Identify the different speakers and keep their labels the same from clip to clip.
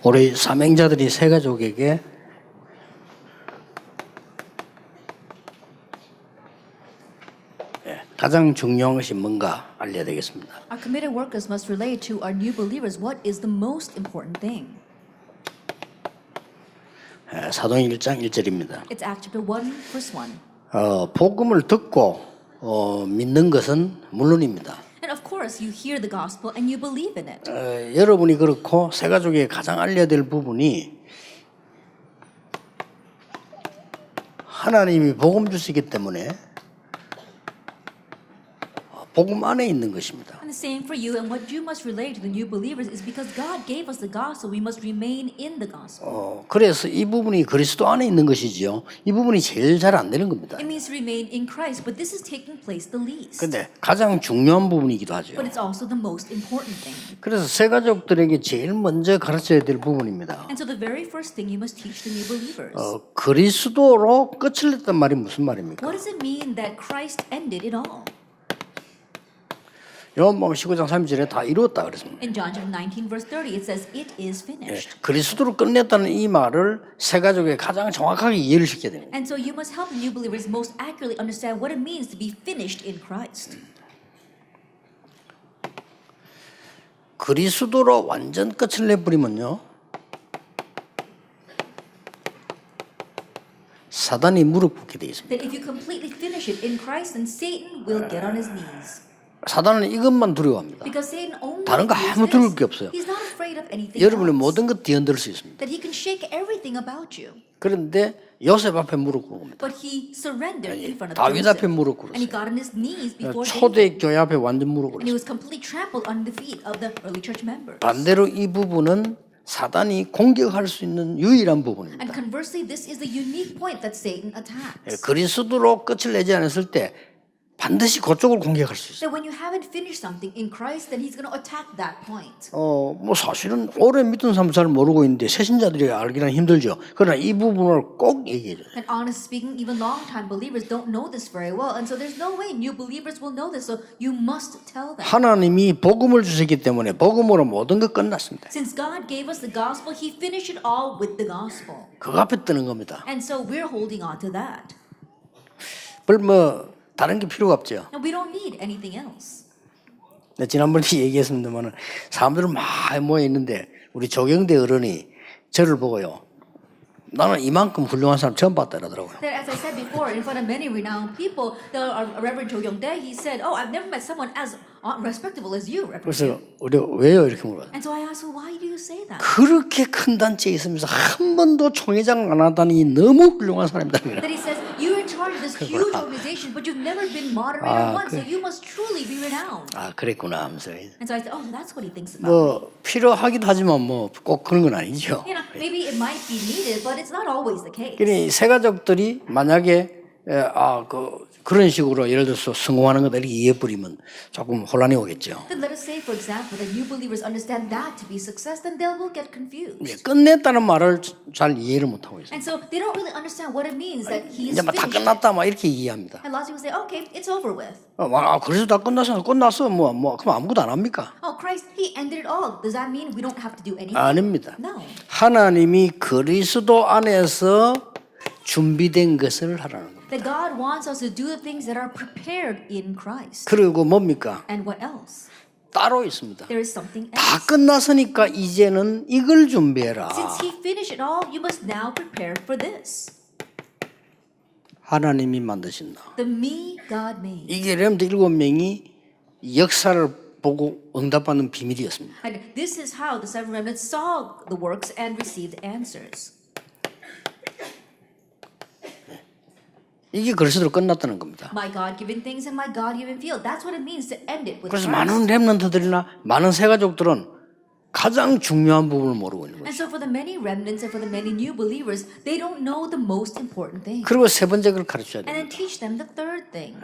Speaker 1: 우리 사명자들이 세 가족에게 가장 중요한 것이 뭔가 알려야 되겠습니다.
Speaker 2: Our committed workers must relate to our new believers what is the most important thing.
Speaker 1: 사도행 1장 1절입니다.
Speaker 2: It's Acts chapter 1, verse 1.
Speaker 1: 복음을 듣고 믿는 것은 물론입니다.
Speaker 2: And of course, you hear the gospel and you believe in it.
Speaker 1: 여러분이 그렇고 새 가족에 가장 알려야 될 부분이 하나님이 복음 주시기 때문에 복음 안에 있는 것입니다.
Speaker 2: And the same for you, and what you must relate to the new believers is because God gave us the gospel, we must remain in the gospel.
Speaker 1: 그래서 이 부분이 그리스도 안에 있는 것이지요. 이 부분이 제일 잘 안 되는 겁니다.
Speaker 2: It means remain in Christ, but this is taking place the least.
Speaker 1: 근데 가장 중요한 부분이기도 하죠.
Speaker 2: But it's also the most important thing.
Speaker 1: 그래서 새 가족들에게 제일 먼저 가르쳐야 될 부분입니다.
Speaker 2: And so the very first thing you must teach the new believers.
Speaker 1: 그리스도로 끝을 냈단 말이 무슨 말입니까?
Speaker 2: What does it mean that Christ ended it all?
Speaker 1: 요한복음 19장 3절에 다 이루었다 그랬습니다.
Speaker 2: In John chapter 19 verse 30 it says it is finished.
Speaker 1: 그리스도로 끝냈다는 이 말을 새 가족에 가장 정확하게 이해를 시켜야 됩니다.
Speaker 2: And so you must help the new believers most accurately understand what it means to be finished in Christ.
Speaker 1: 그리스도로 완전 끝을 내버리면요, 사단이 무릎 꿇게 되어 있습니다.
Speaker 2: That if you completely finish it in Christ, then Satan will get on his knees.
Speaker 1: 사단은 이것만 두려워합니다.
Speaker 2: Because Satan only
Speaker 1: 다른 거
Speaker 2: fears
Speaker 1: 아무 두려울
Speaker 2: this.
Speaker 1: 게 없어요.
Speaker 2: He's not afraid of anything
Speaker 1: 여러분의
Speaker 2: else.
Speaker 1: 모든 것 뒤흔들 수 있습니다.
Speaker 2: That he can shake everything about you.
Speaker 1: 그런데 요셉 앞에 무릎 꿇은 겁니다.
Speaker 2: But he surrendered in front of
Speaker 1: 다윗
Speaker 2: Joseph.
Speaker 1: 앞에 무릎
Speaker 2: And he
Speaker 1: 꿇었어요.
Speaker 2: got on his knees before David.
Speaker 1: 초대 교회 앞에 완전 무릎
Speaker 2: And he
Speaker 1: 꿇었어요.
Speaker 2: was completely trampled under the feet of the early church members.
Speaker 1: 반대로 이 부분은 사단이 공격할 수 있는 유일한 부분입니다.
Speaker 2: And conversely, this is the unique point that Satan attacks.
Speaker 1: 그리스도로 끝을 내지 않았을 때 반드시 그쪽을 공격할 수 있어요.
Speaker 2: That when you haven't finished something in Christ, then he's going to attack that point.
Speaker 1: 뭐 사실은 오래 믿은 사람 잘 모르고 있는데 새신자들이 알기는 힘들죠. 그러나 이 부분을 꼭 얘기해 줘요.
Speaker 2: And honestly speaking, even long-time believers don't know this very well. And so there's no way new believers will know this. So you must tell them.
Speaker 1: 하나님이 복음을 주셨기 때문에 복음으로 모든 것 끝났습니다.
Speaker 2: Since God gave us the gospel, he finished it all with the gospel.
Speaker 1: 그 앞에 뜨는 겁니다.
Speaker 2: And so we're holding on to that.
Speaker 1: 뭐 다른 게 필요가 없죠.
Speaker 2: And we don't need anything else.
Speaker 1: 지난번에 얘기했습니다만 사람들은 막 모여 있는데 우리 조경대 어른이 저를 보고요. 나는 이만큼 훌륭한 사람 처음 봤다 이러더라고요.
Speaker 2: That, as I said before, in front of many renowned people, the Reverend Jo Young-dae, he said, "Oh, I've never met someone as respectable as you, Reverend."
Speaker 1: 그래서 우리가 왜요 이렇게 물어요.
Speaker 2: And so I asked, well, why do you say that?
Speaker 1: 그렇게 큰 단체에 있으면서 한 번도 총회장 안 하다니 너무 훌륭한 사람이다.
Speaker 2: That he says, you're in charge of this huge organization, but you've never been moderator once, so you must truly be renowned.
Speaker 1: 그랬구나 하면서.
Speaker 2: And so I said, oh, that's what he thinks about.
Speaker 1: 뭐 필요하기도 하지만 뭐 꼭 그런 건 아니죠.
Speaker 2: You know, maybe it might be needed, but it's not always the case.
Speaker 1: 그러니 새 가족들이 만약에 그런 식으로 예를 들어서 성공하는 것을 이렇게 이해해버리면 조금 혼란이 오겠죠.
Speaker 2: Then let us say, for example, that new believers understand that to be success, then they will get confused.
Speaker 1: 끝냈다는 말을 잘 이해를 못하고 있어요.
Speaker 2: And so they don't really understand what it means that he is
Speaker 1: 이제 막 다
Speaker 2: finished.
Speaker 1: 끝났다 막 이렇게 이해합니다.
Speaker 2: And lots of people say, okay, it's over with.
Speaker 1: 그래서 다 끝났어 뭐 그럼 아무것도 안 합니까?
Speaker 2: Oh, Christ, he ended it all. Does that mean we don't have to do anything?
Speaker 1: 아닙니다.
Speaker 2: No.
Speaker 1: 하나님이 그리스도 안에서 준비된 것을 하라는 겁니다.
Speaker 2: That God wants us to do the things that are prepared in Christ.
Speaker 1: 그리고 뭡니까?
Speaker 2: And what else?
Speaker 1: 따로 있습니다.
Speaker 2: There is something
Speaker 1: 다
Speaker 2: else.
Speaker 1: 끝났으니까 이제는 이걸 준비해라.
Speaker 2: Since he finished it all, you must now prepare for this.
Speaker 1: 하나님이 만드신 나.
Speaker 2: The me God made.
Speaker 1: 이게 렘드 7명이 역사를 보고 응답받는 비밀이었습니다.
Speaker 2: And this is how the seven remnants saw the works and received answers.
Speaker 1: 이게 그리스도로 끝났다는 겁니다.
Speaker 2: My God-given things and my God-given field. That's what it means to end it with
Speaker 1: 그래서
Speaker 2: Christ.
Speaker 1: 많은 렘넌트들이나 많은 새가족들은 가장 중요한 부분을 모르고 있는 거예요.
Speaker 2: And so for the many remnants and for the many new believers, they don't know the most important thing.
Speaker 1: 그리고 세 번째 걸 가르쳐야
Speaker 2: And then
Speaker 1: 됩니다.
Speaker 2: teach them the third thing.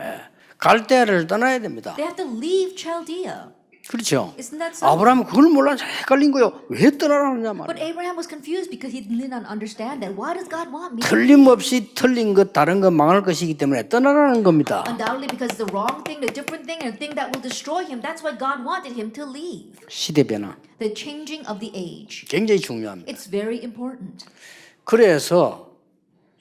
Speaker 1: 갈대아를 떠나야 됩니다.
Speaker 2: They have to leave Chaldea.
Speaker 1: 그렇죠.
Speaker 2: Isn't that so?
Speaker 1: 아브라함은 그걸 몰라 헷갈린 거요. 왜 떠나라느냐
Speaker 2: But
Speaker 1: 말이에요.
Speaker 2: Abraham was confused because he did not understand that. Why does God want me?
Speaker 1: 틀림없이 틀린 것 다른 것 망할 것이기 때문에 떠나라는 겁니다.
Speaker 2: Undoubtedly because it's the wrong thing, the different thing, and a thing that will destroy him. That's why God wanted him to leave.
Speaker 1: 시대 변화
Speaker 2: The changing of the age.
Speaker 1: 굉장히 중요합니다.
Speaker 2: It's very important.
Speaker 1: 그래서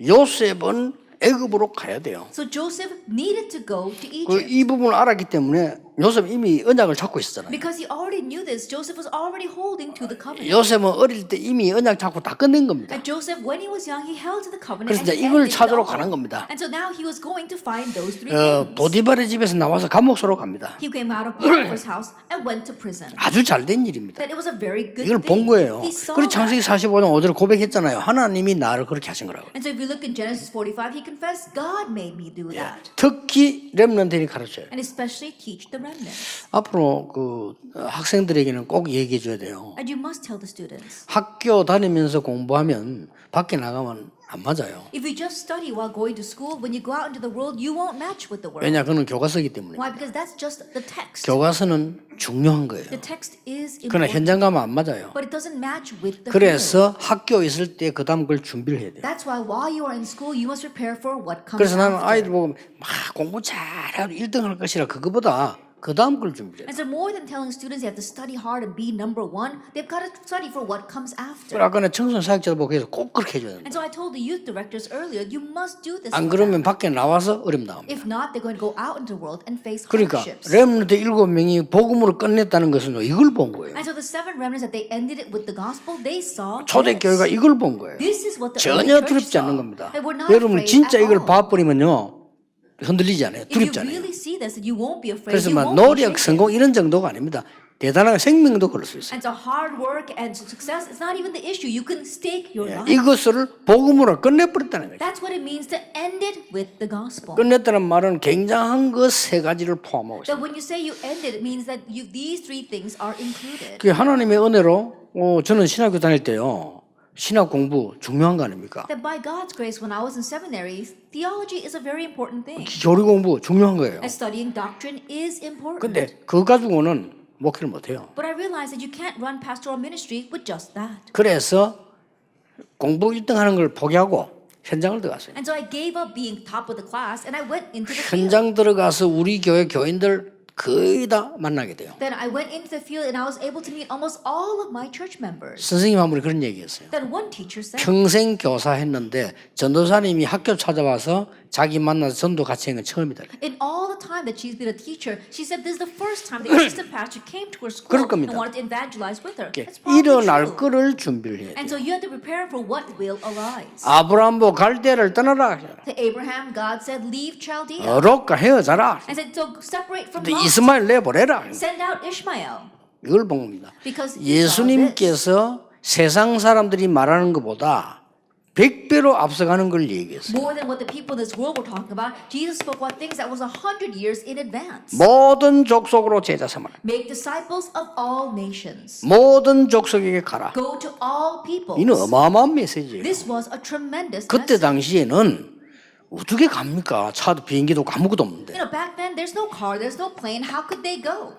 Speaker 1: 요셉은 애굽으로 가야 돼요.
Speaker 2: So Joseph needed to go to
Speaker 1: 그
Speaker 2: Egypt.
Speaker 1: 이 부분을 알았기 때문에 요셉 이미 언약을 잡고 있었잖아요.
Speaker 2: Because he already knew this, Joseph was already holding to the covenant.
Speaker 1: 요셉은 어릴 때 이미 언약 잡고 다 끝낸 겁니다.
Speaker 2: And Joseph, when he was young, he held to the covenant.
Speaker 1: 그래서
Speaker 2: And
Speaker 1: 이제
Speaker 2: he
Speaker 1: 이걸
Speaker 2: ended it
Speaker 1: 찾으러
Speaker 2: all.
Speaker 1: 가는 겁니다.
Speaker 2: And so now he was going to find those three things.
Speaker 1: 보디발의 집에서 나와서 감옥소로 갑니다.
Speaker 2: He came out of Potiphar's house and went to prison.
Speaker 1: 아주 잘된 일입니다.
Speaker 2: That it was a very good
Speaker 1: 이걸 본
Speaker 2: thing.
Speaker 1: 거예요.
Speaker 2: He saw
Speaker 1: 그리고
Speaker 2: that.
Speaker 1: 창세기 45장 5절에 고백했잖아요. 하나님이 나를 그렇게 하신 거라고.
Speaker 2: And so if you look in Genesis 45, he confessed, God made me do that.
Speaker 1: 특히 렘넌트들이 가르쳐요.
Speaker 2: And especially teach the remnant.
Speaker 1: 앞으로 그 학생들에게는 꼭 얘기해 줘야 돼요.
Speaker 2: And you must tell the students.
Speaker 1: 학교 다니면서 공부하면 밖에 나가면 안 맞아요.
Speaker 2: If you just study while going to school, when you go out into the world, you won't match with the world.
Speaker 1: 왜냐 그는 교과서이기 때문에.
Speaker 2: Why? Because that's just the text.
Speaker 1: 교과서는 중요한 거예요.
Speaker 2: The text is
Speaker 1: 그러나
Speaker 2: important,
Speaker 1: 현장 가면 안 맞아요.
Speaker 2: but it doesn't match with the field.
Speaker 1: 그래서 학교 있을 때 그다음 걸 준비를 해야 돼요.
Speaker 2: That's why while you are in school, you must prepare for what comes
Speaker 1: 그래서 나는
Speaker 2: after.
Speaker 1: 아이들 보고 막 공부 잘하고 1등 할 것이라 그거보다 그다음 걸 준비해야 돼요.
Speaker 2: And so more than telling students they have to study hard and be number one, they've got to study for what comes after.
Speaker 1: 아까 청소년 사역자도 보고 해서 꼭 그렇게 해줘야 돼요.
Speaker 2: And so I told the youth directors earlier, you must do this
Speaker 1: 안
Speaker 2: for
Speaker 1: 그러면
Speaker 2: them.
Speaker 1: 밖에 나와서 어려움 나옵니다.
Speaker 2: If not, they're going to go out into the world and face
Speaker 1: 그러니까
Speaker 2: hardships.
Speaker 1: 렘넌트 7명이 복음으로 끝냈다는 것은 이걸 본 거예요.
Speaker 2: And so the seven remnants that they ended it with the gospel, they saw
Speaker 1: 초대교회가
Speaker 2: this.
Speaker 1: 이걸 본 거예요.
Speaker 2: This is what the early
Speaker 1: 전혀
Speaker 2: church
Speaker 1: 두렵지 않는
Speaker 2: saw.
Speaker 1: 겁니다.
Speaker 2: They were not
Speaker 1: 여러분
Speaker 2: afraid
Speaker 1: 진짜
Speaker 2: at
Speaker 1: 이걸
Speaker 2: all.
Speaker 1: 봐버리면요 흔들리지 않아요.
Speaker 2: If you
Speaker 1: 두렵지 않아요.
Speaker 2: really see this, you won't be afraid.
Speaker 1: 그래서
Speaker 2: You
Speaker 1: 막
Speaker 2: won't be
Speaker 1: 노력,
Speaker 2: shaken.
Speaker 1: 성공 이런 정도가 아닙니다. 대단한 생명도 걸을 수 있어요.
Speaker 2: And so hard work and success is not even the issue. You can stake your life.
Speaker 1: 이것을 복음으로 끝내버렸다는 거죠.
Speaker 2: That's what it means to end it with the gospel.
Speaker 1: 끝냈다는 말은 굉장한 것 세 가지를 포함하고 있어요.
Speaker 2: So when you say you end it, it means that these three things are included.
Speaker 1: 그 하나님의 은혜로 저는 신학교 다닐 때요. 신학 공부 중요한 거 아닙니까?
Speaker 2: That by God's grace, when I was in seminary, theology is a very important thing.
Speaker 1: 교리 공부 중요한 거예요.
Speaker 2: And studying doctrine is important.
Speaker 1: 근데 그거 가지고는 목회를 못해요.
Speaker 2: But I realized that you can't run pastoral ministry with just that.
Speaker 1: 그래서 공부 1등 하는 걸 포기하고 현장을 들어갔어요.
Speaker 2: And so I gave up being top of the class and I went into the field.
Speaker 1: 현장 들어가서 우리 교회 교인들 거의 다 만나게 돼요.
Speaker 2: Then I went into the field and I was able to meet almost all of my church members.
Speaker 1: 선생님 한 분이 그런 얘기했어요.
Speaker 2: Then one teacher said,
Speaker 1: 평생 교사했는데 전도사님이 학교 찾아와서 자기 만나서 전도 같이 한 건 처음이다.
Speaker 2: in all the time that she's been a teacher, she said this is the first time the assistant pastor came to her school
Speaker 1: 그럴 겁니다.
Speaker 2: and wanted to evangelize with her. That's probably
Speaker 1: 일어날
Speaker 2: true.
Speaker 1: 거를 준비를 해야
Speaker 2: And
Speaker 1: 돼요.
Speaker 2: so you have to prepare for what will arise.
Speaker 1: 아브라함 보고 갈대를 떠나라.
Speaker 2: To Abraham, God said, leave Chaldea.
Speaker 1: 롯과 헤어져라.
Speaker 2: And said, so separate from
Speaker 1: 근데
Speaker 2: Lot.
Speaker 1: 이스마엘 내보내라.
Speaker 2: Send out Ishmael.
Speaker 1: 이걸 본 겁니다.
Speaker 2: Because he saw this.
Speaker 1: 예수님께서 세상 사람들이 말하는 것보다 100배로 앞서가는 걸 얘기했어요.
Speaker 2: More than what the people in this world were talking about, Jesus spoke about things that was 100 years in advance.
Speaker 1: 모든 족속으로 제자 삼아라.
Speaker 2: Make disciples of all nations.
Speaker 1: 모든 족속에게 가라.
Speaker 2: Go to all peoples.
Speaker 1: 이는 어마어마한 메시지예요.
Speaker 2: This was a tremendous
Speaker 1: 그때
Speaker 2: message.
Speaker 1: 당시에는 어떻게 갑니까? 차도 비행기도 없고 아무것도 없는데.
Speaker 2: You know, back then, there's no car, there's no plane. How could they go?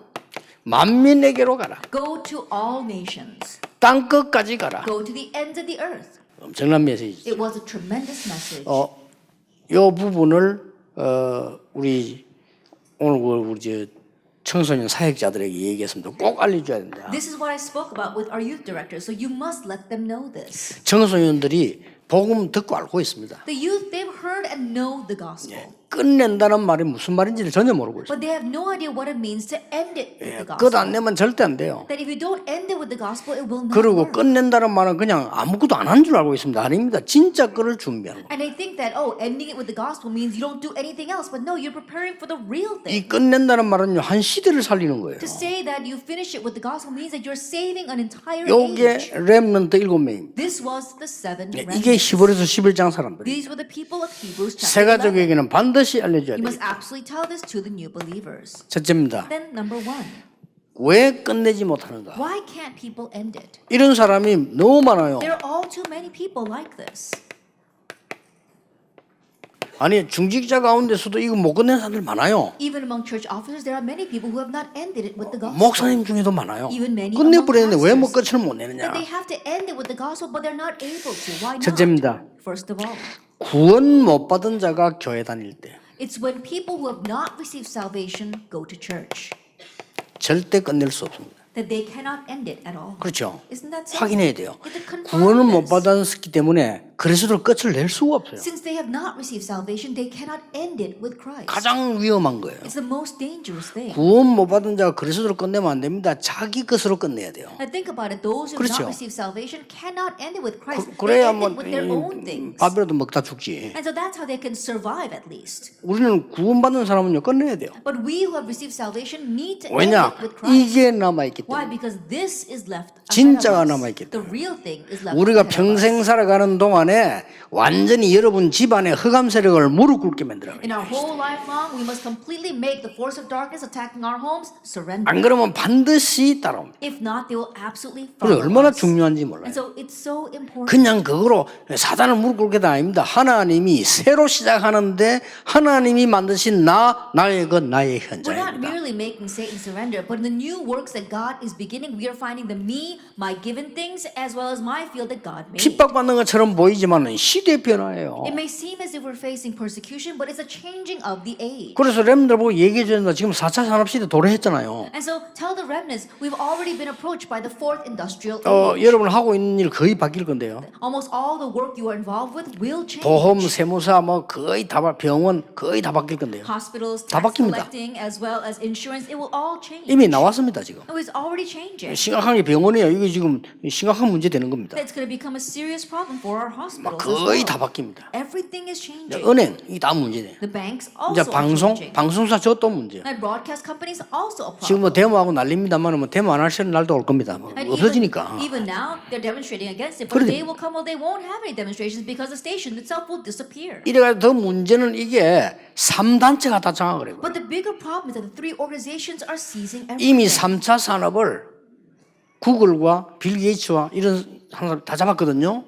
Speaker 1: 만민에게로 가라.
Speaker 2: Go to all nations.
Speaker 1: 땅 끝까지 가라.
Speaker 2: Go to the ends of the earth.
Speaker 1: 엄청난 메시지.
Speaker 2: It was a tremendous message.
Speaker 1: 요 부분을 우리 오늘 우리 저 청소년 사역자들에게 얘기했습니다. 꼭 알려줘야 된다.
Speaker 2: This is what I spoke about with our youth director. So you must let them know this.
Speaker 1: 청소년들이 복음 듣고 알고 있습니다.
Speaker 2: The youth, they've heard and know the gospel.
Speaker 1: 끝낸다는 말이 무슨 말인지를 전혀 모르고 있어요.
Speaker 2: But they have no idea what it means to end it with the
Speaker 1: 끝
Speaker 2: gospel.
Speaker 1: 안 내면 절대 안 돼요.
Speaker 2: That if you don't end it with the gospel, it will not
Speaker 1: 그리고
Speaker 2: work.
Speaker 1: 끝낸다는 말은 그냥 아무것도 안 한 줄 알고 있습니다. 아닙니다. 진짜 끝을 준비하는 거예요.
Speaker 2: And they think that, ending it with the gospel means you don't do anything else. But no, you're preparing for the real thing.
Speaker 1: 이 끝낸다는 말은요, 한 시대를 살리는 거예요.
Speaker 2: To say that you finish it with the gospel means that you're saving an entire
Speaker 1: 요게
Speaker 2: age.
Speaker 1: 렘넌트 7명입니다.
Speaker 2: This was the seven
Speaker 1: 이게
Speaker 2: remnants.
Speaker 1: 히브리서 11장 사람들이.
Speaker 2: These were the people of Hebrews
Speaker 1: 새
Speaker 2: chapter 11.
Speaker 1: 가족에게는 반드시 알려줘야
Speaker 2: You
Speaker 1: 돼요.
Speaker 2: must absolutely tell this to the new believers.
Speaker 1: 첫째입니다.
Speaker 2: Then number one,
Speaker 1: 왜 끝내지 못하는가?
Speaker 2: why can't people end it?
Speaker 1: 이런 사람이 너무 많아요.
Speaker 2: There are all too many people like this.
Speaker 1: 아니 중직자 가운데서도 이거 못 끝낸 사람들 많아요.
Speaker 2: Even among church officers, there are many people who have not ended it with the gospel.
Speaker 1: 목사님 중에도 많아요.
Speaker 2: Even many
Speaker 1: 끝내버렸는데 왜 뭐
Speaker 2: pastors.
Speaker 1: 끝을 못 내느냐.
Speaker 2: That they have to end it with the gospel, but they're not able to. Why not?
Speaker 1: 첫째입니다.
Speaker 2: First of all,
Speaker 1: 구원 못 받은 자가 교회 다닐 때
Speaker 2: it's when people who have not received salvation go to church
Speaker 1: 절대 끝낼 수 없습니다.
Speaker 2: that they cannot end it at all.
Speaker 1: 그렇죠.
Speaker 2: Isn't that so?
Speaker 1: 확인해야 돼요.
Speaker 2: You have to confirm
Speaker 1: 구원을 못
Speaker 2: this.
Speaker 1: 받았기 때문에 그리스도로 끝을 낼 수가 없어요.
Speaker 2: Since they have not received salvation, they cannot end it with Christ.
Speaker 1: 가장 위험한 거예요.
Speaker 2: It's the most dangerous thing.
Speaker 1: 구원 못 받은 자가 그리스도로 끝내면 안 됩니다. 자기 것으로 끝내야 돼요.
Speaker 2: Now think about it. Those who have
Speaker 1: 그렇죠.
Speaker 2: not received salvation cannot end it with Christ. They
Speaker 1: 그래야
Speaker 2: end
Speaker 1: 뭐
Speaker 2: it with their own things.
Speaker 1: 밥이라도 먹다 죽지.
Speaker 2: And so that's how they can survive at least.
Speaker 1: 우리는 구원 받는 사람은요 끝내야 돼요.
Speaker 2: But we who have received salvation need to end
Speaker 1: 왜냐?
Speaker 2: it with Christ.
Speaker 1: 이게 남아 있기
Speaker 2: Why?
Speaker 1: 때문에.
Speaker 2: Because this is left ahead
Speaker 1: 진짜가
Speaker 2: of us.
Speaker 1: 남아있기
Speaker 2: The real thing is left
Speaker 1: 우리가
Speaker 2: ahead of us.
Speaker 1: 평생 살아가는 동안에 완전히 여러분 집안의 흑암 세력을 무릎 꿇게 만들어요.
Speaker 2: In our whole life long, we must completely make the force of darkness attacking our homes surrender.
Speaker 1: 안 그러면 반드시 따라옵니다.
Speaker 2: If not, they will absolutely
Speaker 1: 그게
Speaker 2: follow
Speaker 1: 얼마나
Speaker 2: us.
Speaker 1: 중요한지 몰라요.
Speaker 2: And so it's so important.
Speaker 1: 그냥 그거로 사단을 무릎 꿇게 다 아닙니다. 하나님이 새로 시작하는데 하나님이 만드신 나의 것, 나의
Speaker 2: We're not
Speaker 1: 현장입니다.
Speaker 2: merely making Satan surrender, but in the new works that God is beginning, we are finding the me, my given things, as well as my field that God made.
Speaker 1: 핍박받는 것처럼 보이지만 시대 변화예요.
Speaker 2: It may seem as if we're facing persecution, but it's a changing of the age.
Speaker 1: 그래서 렘들 보고 얘기해 주는데 지금 4차 산업시대 도래했잖아요.
Speaker 2: And so tell the remnants, we've already been approached by the fourth industrial age.
Speaker 1: 여러분 하고 있는 일 거의 바뀔 건데요.
Speaker 2: Almost all the work you are involved with will change.
Speaker 1: 보험, 세무사 뭐 거의 다 병원 거의 다 바뀔 건데요.
Speaker 2: Hospitals,
Speaker 1: 다
Speaker 2: tax
Speaker 1: 바뀝니다.
Speaker 2: collecting, as well as insurance, it will all change.
Speaker 1: 이미 나왔습니다 지금.
Speaker 2: No, it's already changing.
Speaker 1: 심각한 게 병원이에요. 이게 지금 심각한 문제 되는 겁니다.
Speaker 2: It's going to become a serious problem for our hospitals. as
Speaker 1: 거의
Speaker 2: well.
Speaker 1: 다 바뀝니다.
Speaker 2: Everything is changing.
Speaker 1: 은행 이게 다 문제돼요.
Speaker 2: The banks
Speaker 1: 이제
Speaker 2: also are changing.
Speaker 1: 방송사 저도 문제예요.
Speaker 2: And broadcast companies also a
Speaker 1: 지금 뭐
Speaker 2: problem.
Speaker 1: 데모하고 난립니다만 뭐 데모 안 할 날도 올 겁니다. 뭐
Speaker 2: And
Speaker 1: 없어지니까.
Speaker 2: even now, they're demonstrating against it, but
Speaker 1: 그러니-
Speaker 2: they will come, well, they won't have any demonstrations because the station itself will disappear.
Speaker 1: 이래가 더 문제는 이게 3단체가 다 장악을 해요.
Speaker 2: But the bigger problem is that the three organizations are seizing
Speaker 1: 이미
Speaker 2: everything.
Speaker 1: 3차 산업을 구글과 빌 게이츠와 이런 사람 다 잡았거든요.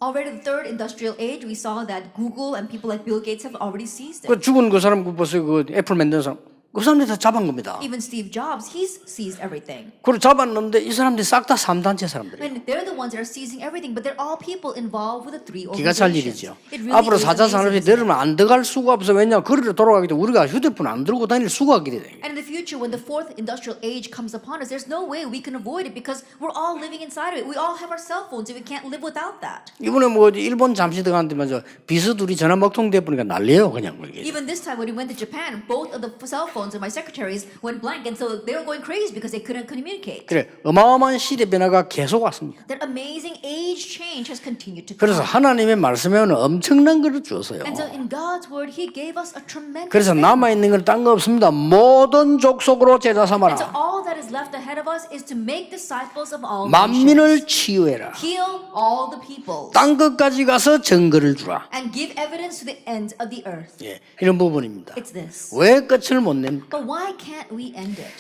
Speaker 2: Already the third industrial age, we saw that Google and people like Bill Gates have already seized it.
Speaker 1: 그 죽은 그 사람 그 벌써 그 애플 만든 사람 그 사람들이 다 잡은 겁니다.
Speaker 2: Even Steve Jobs, he's seized everything.
Speaker 1: 그걸 잡았는데 이 사람들이 싹 다 3단체 사람들이에요.
Speaker 2: And they're the ones that are seizing everything, but they're all people involved with the three
Speaker 1: 기가 찰
Speaker 2: organizations.
Speaker 1: 일이죠.
Speaker 2: It really
Speaker 1: 앞으로
Speaker 2: is
Speaker 1: 4차
Speaker 2: amazing,
Speaker 1: 산업이
Speaker 2: isn't it?
Speaker 1: 내려면 안 들어갈 수가 없어. 왜냐 거리로 돌아가기 때문에 우리가 휴대폰 안 들고 다닐 수가 없게 돼요.
Speaker 2: And in the future, when the fourth industrial age comes upon us, there's no way we can avoid it because we're all living inside of it. We all have our cell phones, and we can't live without that.
Speaker 1: 이번에 뭐 일본 잠시 들어갔는데 먼저 비서 둘이 전화 먹통돼 보니까 난리예요 그냥 이게.
Speaker 2: Even this time when we went to Japan, both of the cell phones of my secretaries went blank, and so they were going crazy because they couldn't communicate.
Speaker 1: 그래 어마어마한 시대 변화가 계속 왔습니다.
Speaker 2: That amazing age change has continued to
Speaker 1: 그래서
Speaker 2: come.
Speaker 1: 하나님의 말씀에는 엄청난 것을 주었어요.
Speaker 2: And so in God's word, He gave us a tremendous
Speaker 1: 그래서
Speaker 2: thing.
Speaker 1: 남아 있는 건 딴 거 없습니다. 모든 족속으로 제자
Speaker 2: And so
Speaker 1: 삼아라.
Speaker 2: all that is left ahead of us is to make disciples of all nations.
Speaker 1: 만민을 치유해라.
Speaker 2: Heal all the peoples.
Speaker 1: 땅 끝까지 가서 증거를 주라.
Speaker 2: And give evidence to the ends of the earth.
Speaker 1: 예, 이런 부분입니다.
Speaker 2: It's this.
Speaker 1: 왜 끝을 못 냅니까?
Speaker 2: But why can't we end it?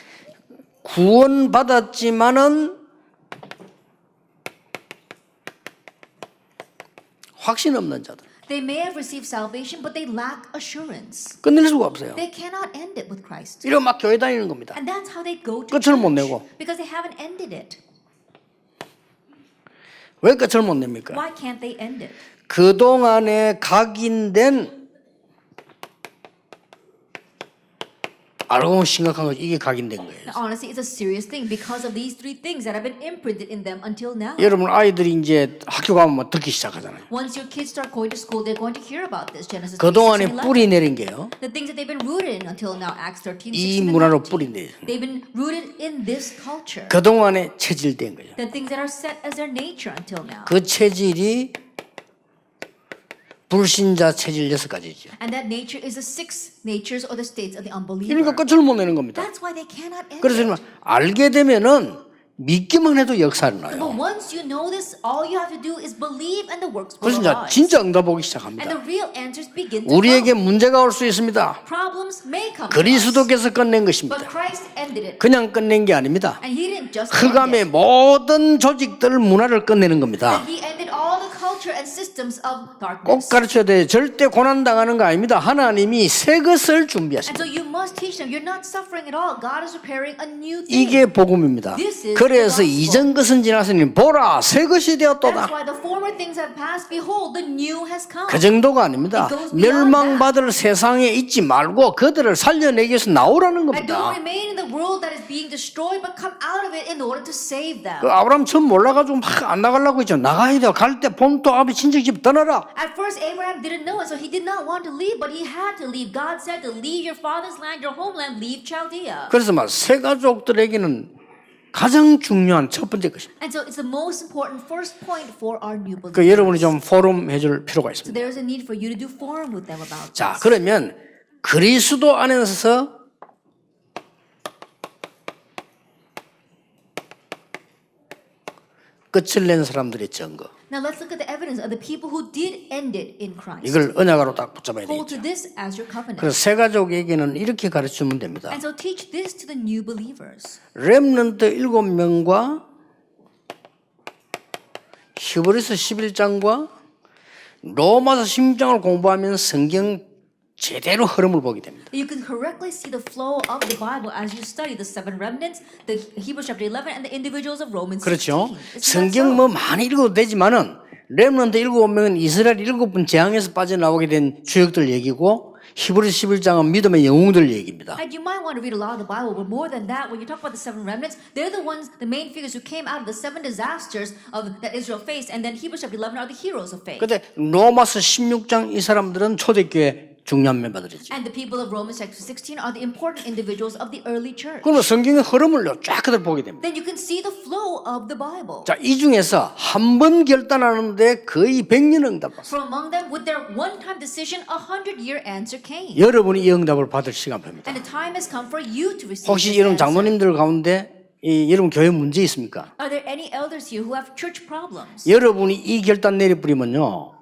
Speaker 1: 구원 받았지만은 확신 없는 자들
Speaker 2: They may have received salvation, but they lack assurance.
Speaker 1: 끝낼 수가 없어요.
Speaker 2: They cannot end it with Christ.
Speaker 1: 이러 막 교회 다니는 겁니다.
Speaker 2: And that's how they go to
Speaker 1: 끝을 못
Speaker 2: church.
Speaker 1: 내고.
Speaker 2: Because they haven't ended it.
Speaker 1: 왜 끝을 못 냅니까?
Speaker 2: Why can't they end it?
Speaker 1: 그 동안에 각인된 알고 보면 심각한 거죠. 이게 각인된 거예요.
Speaker 2: Now, honestly, it's a serious thing because of these three things that have been imprinted in them until now.
Speaker 1: 여러분 아이들이 이제 학교 가면 막 듣기 시작하잖아요.
Speaker 2: Once your kids start going to school, they're going to hear about this. Genesis 3,
Speaker 1: 그
Speaker 2: 6,
Speaker 1: 동안에
Speaker 2: and 11.
Speaker 1: 뿌리 내린 게요.
Speaker 2: The things that they've been rooted in until now, Acts 13, 16,
Speaker 1: 이
Speaker 2: and
Speaker 1: 문화로
Speaker 2: 19.
Speaker 1: 뿌리 내린.
Speaker 2: They've been rooted in this culture.
Speaker 1: 그 동안에 체질된 거예요.
Speaker 2: The things that are set as their nature until now.
Speaker 1: 그 체질이 불신자 체질 6가지죠.
Speaker 2: And that nature is the six natures or the states of the unbeliever.
Speaker 1: 그러니까 끝을 못 내는 겁니다.
Speaker 2: That's why they cannot end
Speaker 1: 그래서
Speaker 2: it.
Speaker 1: 알게 되면은 믿기만 해도 역사를
Speaker 2: But
Speaker 1: 나요.
Speaker 2: once you know this, all you have to do is believe and the works will
Speaker 1: 그래서 이제
Speaker 2: arise.
Speaker 1: 진짜 응답 오기
Speaker 2: And
Speaker 1: 시작합니다.
Speaker 2: the real answers begin to
Speaker 1: 우리에게
Speaker 2: come.
Speaker 1: 문제가 올 수 있습니다.
Speaker 2: Problems may come to us,
Speaker 1: 그리스도께서 끝낸
Speaker 2: but
Speaker 1: 것입니다.
Speaker 2: Christ ended it.
Speaker 1: 그냥 끝낸 게 아닙니다.
Speaker 2: And He didn't just end
Speaker 1: 흑암의
Speaker 2: it.
Speaker 1: 모든 조직들 문화를 끝내는 겁니다.
Speaker 2: And He ended all the culture and systems systems of
Speaker 1: 꼭
Speaker 2: darkness.
Speaker 1: 가르쳐야 돼. 절대 고난당하는 거 아닙니다. 하나님이 새 것을
Speaker 2: And
Speaker 1: 준비하십니다.
Speaker 2: so you must teach them. You're not suffering at all. God is preparing a new thing.
Speaker 1: 이게 복음입니다.
Speaker 2: This is
Speaker 1: 그래서
Speaker 2: the gospel.
Speaker 1: 이전 것은 지났으니 보라 새 것이
Speaker 2: That's
Speaker 1: 되었도다.
Speaker 2: why the former things have passed. Behold, the new has come.
Speaker 1: 그 정도가 아닙니다.
Speaker 2: It goes beyond
Speaker 1: 멸망받을 세상에 있지 말고 그들을 살려내기 위해서 나오라는
Speaker 2: And
Speaker 1: 겁니다.
Speaker 2: don't remain in the world that is being destroyed, but come out of it in order to save them.
Speaker 1: 그 아브라함 처음 몰라가지고 막 안 나가려고 했죠. 나가야 돼. 갈 때 본토 아비 친척집 떠나라.
Speaker 2: At first, Abraham didn't know it, so he did not want to leave, but he had to leave. God said to leave your father's land, your homeland, leave Chaldea.
Speaker 1: 그래서 막 새 가족들에게는 가장 중요한 첫 번째 것입니다.
Speaker 2: And so it's the most important first point for our new believers.
Speaker 1: 그 여러분이 좀 포럼 해줄 필요가
Speaker 2: So
Speaker 1: 있습니다.
Speaker 2: there's a need for you to do forum with them about
Speaker 1: 자,
Speaker 2: this.
Speaker 1: 그러면 그리스도 안에서 끝을 낸 사람들의 증거.
Speaker 2: Now let's look at the evidence of the people who did end it in Christ.
Speaker 1: 이걸 언약으로 딱 붙잡아야
Speaker 2: Hold
Speaker 1: 되겠죠.
Speaker 2: to this as your covenant.
Speaker 1: 그래서 새 가족에게는 이렇게 가르치면 됩니다.
Speaker 2: And so teach this to the new believers.
Speaker 1: 렘넌트 7명과 히브리서 11장과 로마서 16장을 공부하면 성경 제대로 흐름을 보게 됩니다.
Speaker 2: You can correctly see the flow of the Bible as you study the seven remnants, the Hebrews chapter 11, and the individuals of Romans 16.
Speaker 1: 그렇죠.
Speaker 2: Isn't that
Speaker 1: 성경
Speaker 2: so?
Speaker 1: 뭐 많이 읽어도 되지만은 렘넌트 7명은 이스라엘 7번 재앙에서 빠져나오게 된 주역들 얘기고 히브리서 11장은 믿음의 영웅들 얘기입니다.
Speaker 2: And you might want to read a lot of the Bible, but more than that, when you talk about the seven remnants, they're the ones, the main figures who came out of the seven disasters of that Israel faced, and then Hebrews chapter 11 are the heroes of faith.
Speaker 1: 근데 로마서 16장 이 사람들은 초대교회 중요한 멤버들이지.
Speaker 2: And the people of Romans chapter 16 are the important individuals of the early church.
Speaker 1: 그러면 성경의 흐름을 쫙 그대로 보게 됩니다.
Speaker 2: Then you can see the flow of the Bible.
Speaker 1: 자, 이 중에서 한 번 결단하는데 거의 100년 응답 받습니다.
Speaker 2: For among them, with their one-time decision, 100-year answer came.
Speaker 1: 여러분이 이 응답을 받을 시간표입니다.
Speaker 2: And the time has come for you to receive
Speaker 1: 혹시
Speaker 2: this
Speaker 1: 여러분
Speaker 2: answer.
Speaker 1: 장로님들 가운데 여러분 교회 문제 있습니까?
Speaker 2: Are there any elders here who have church problems?
Speaker 1: 여러분이 이 결단 내려버리면요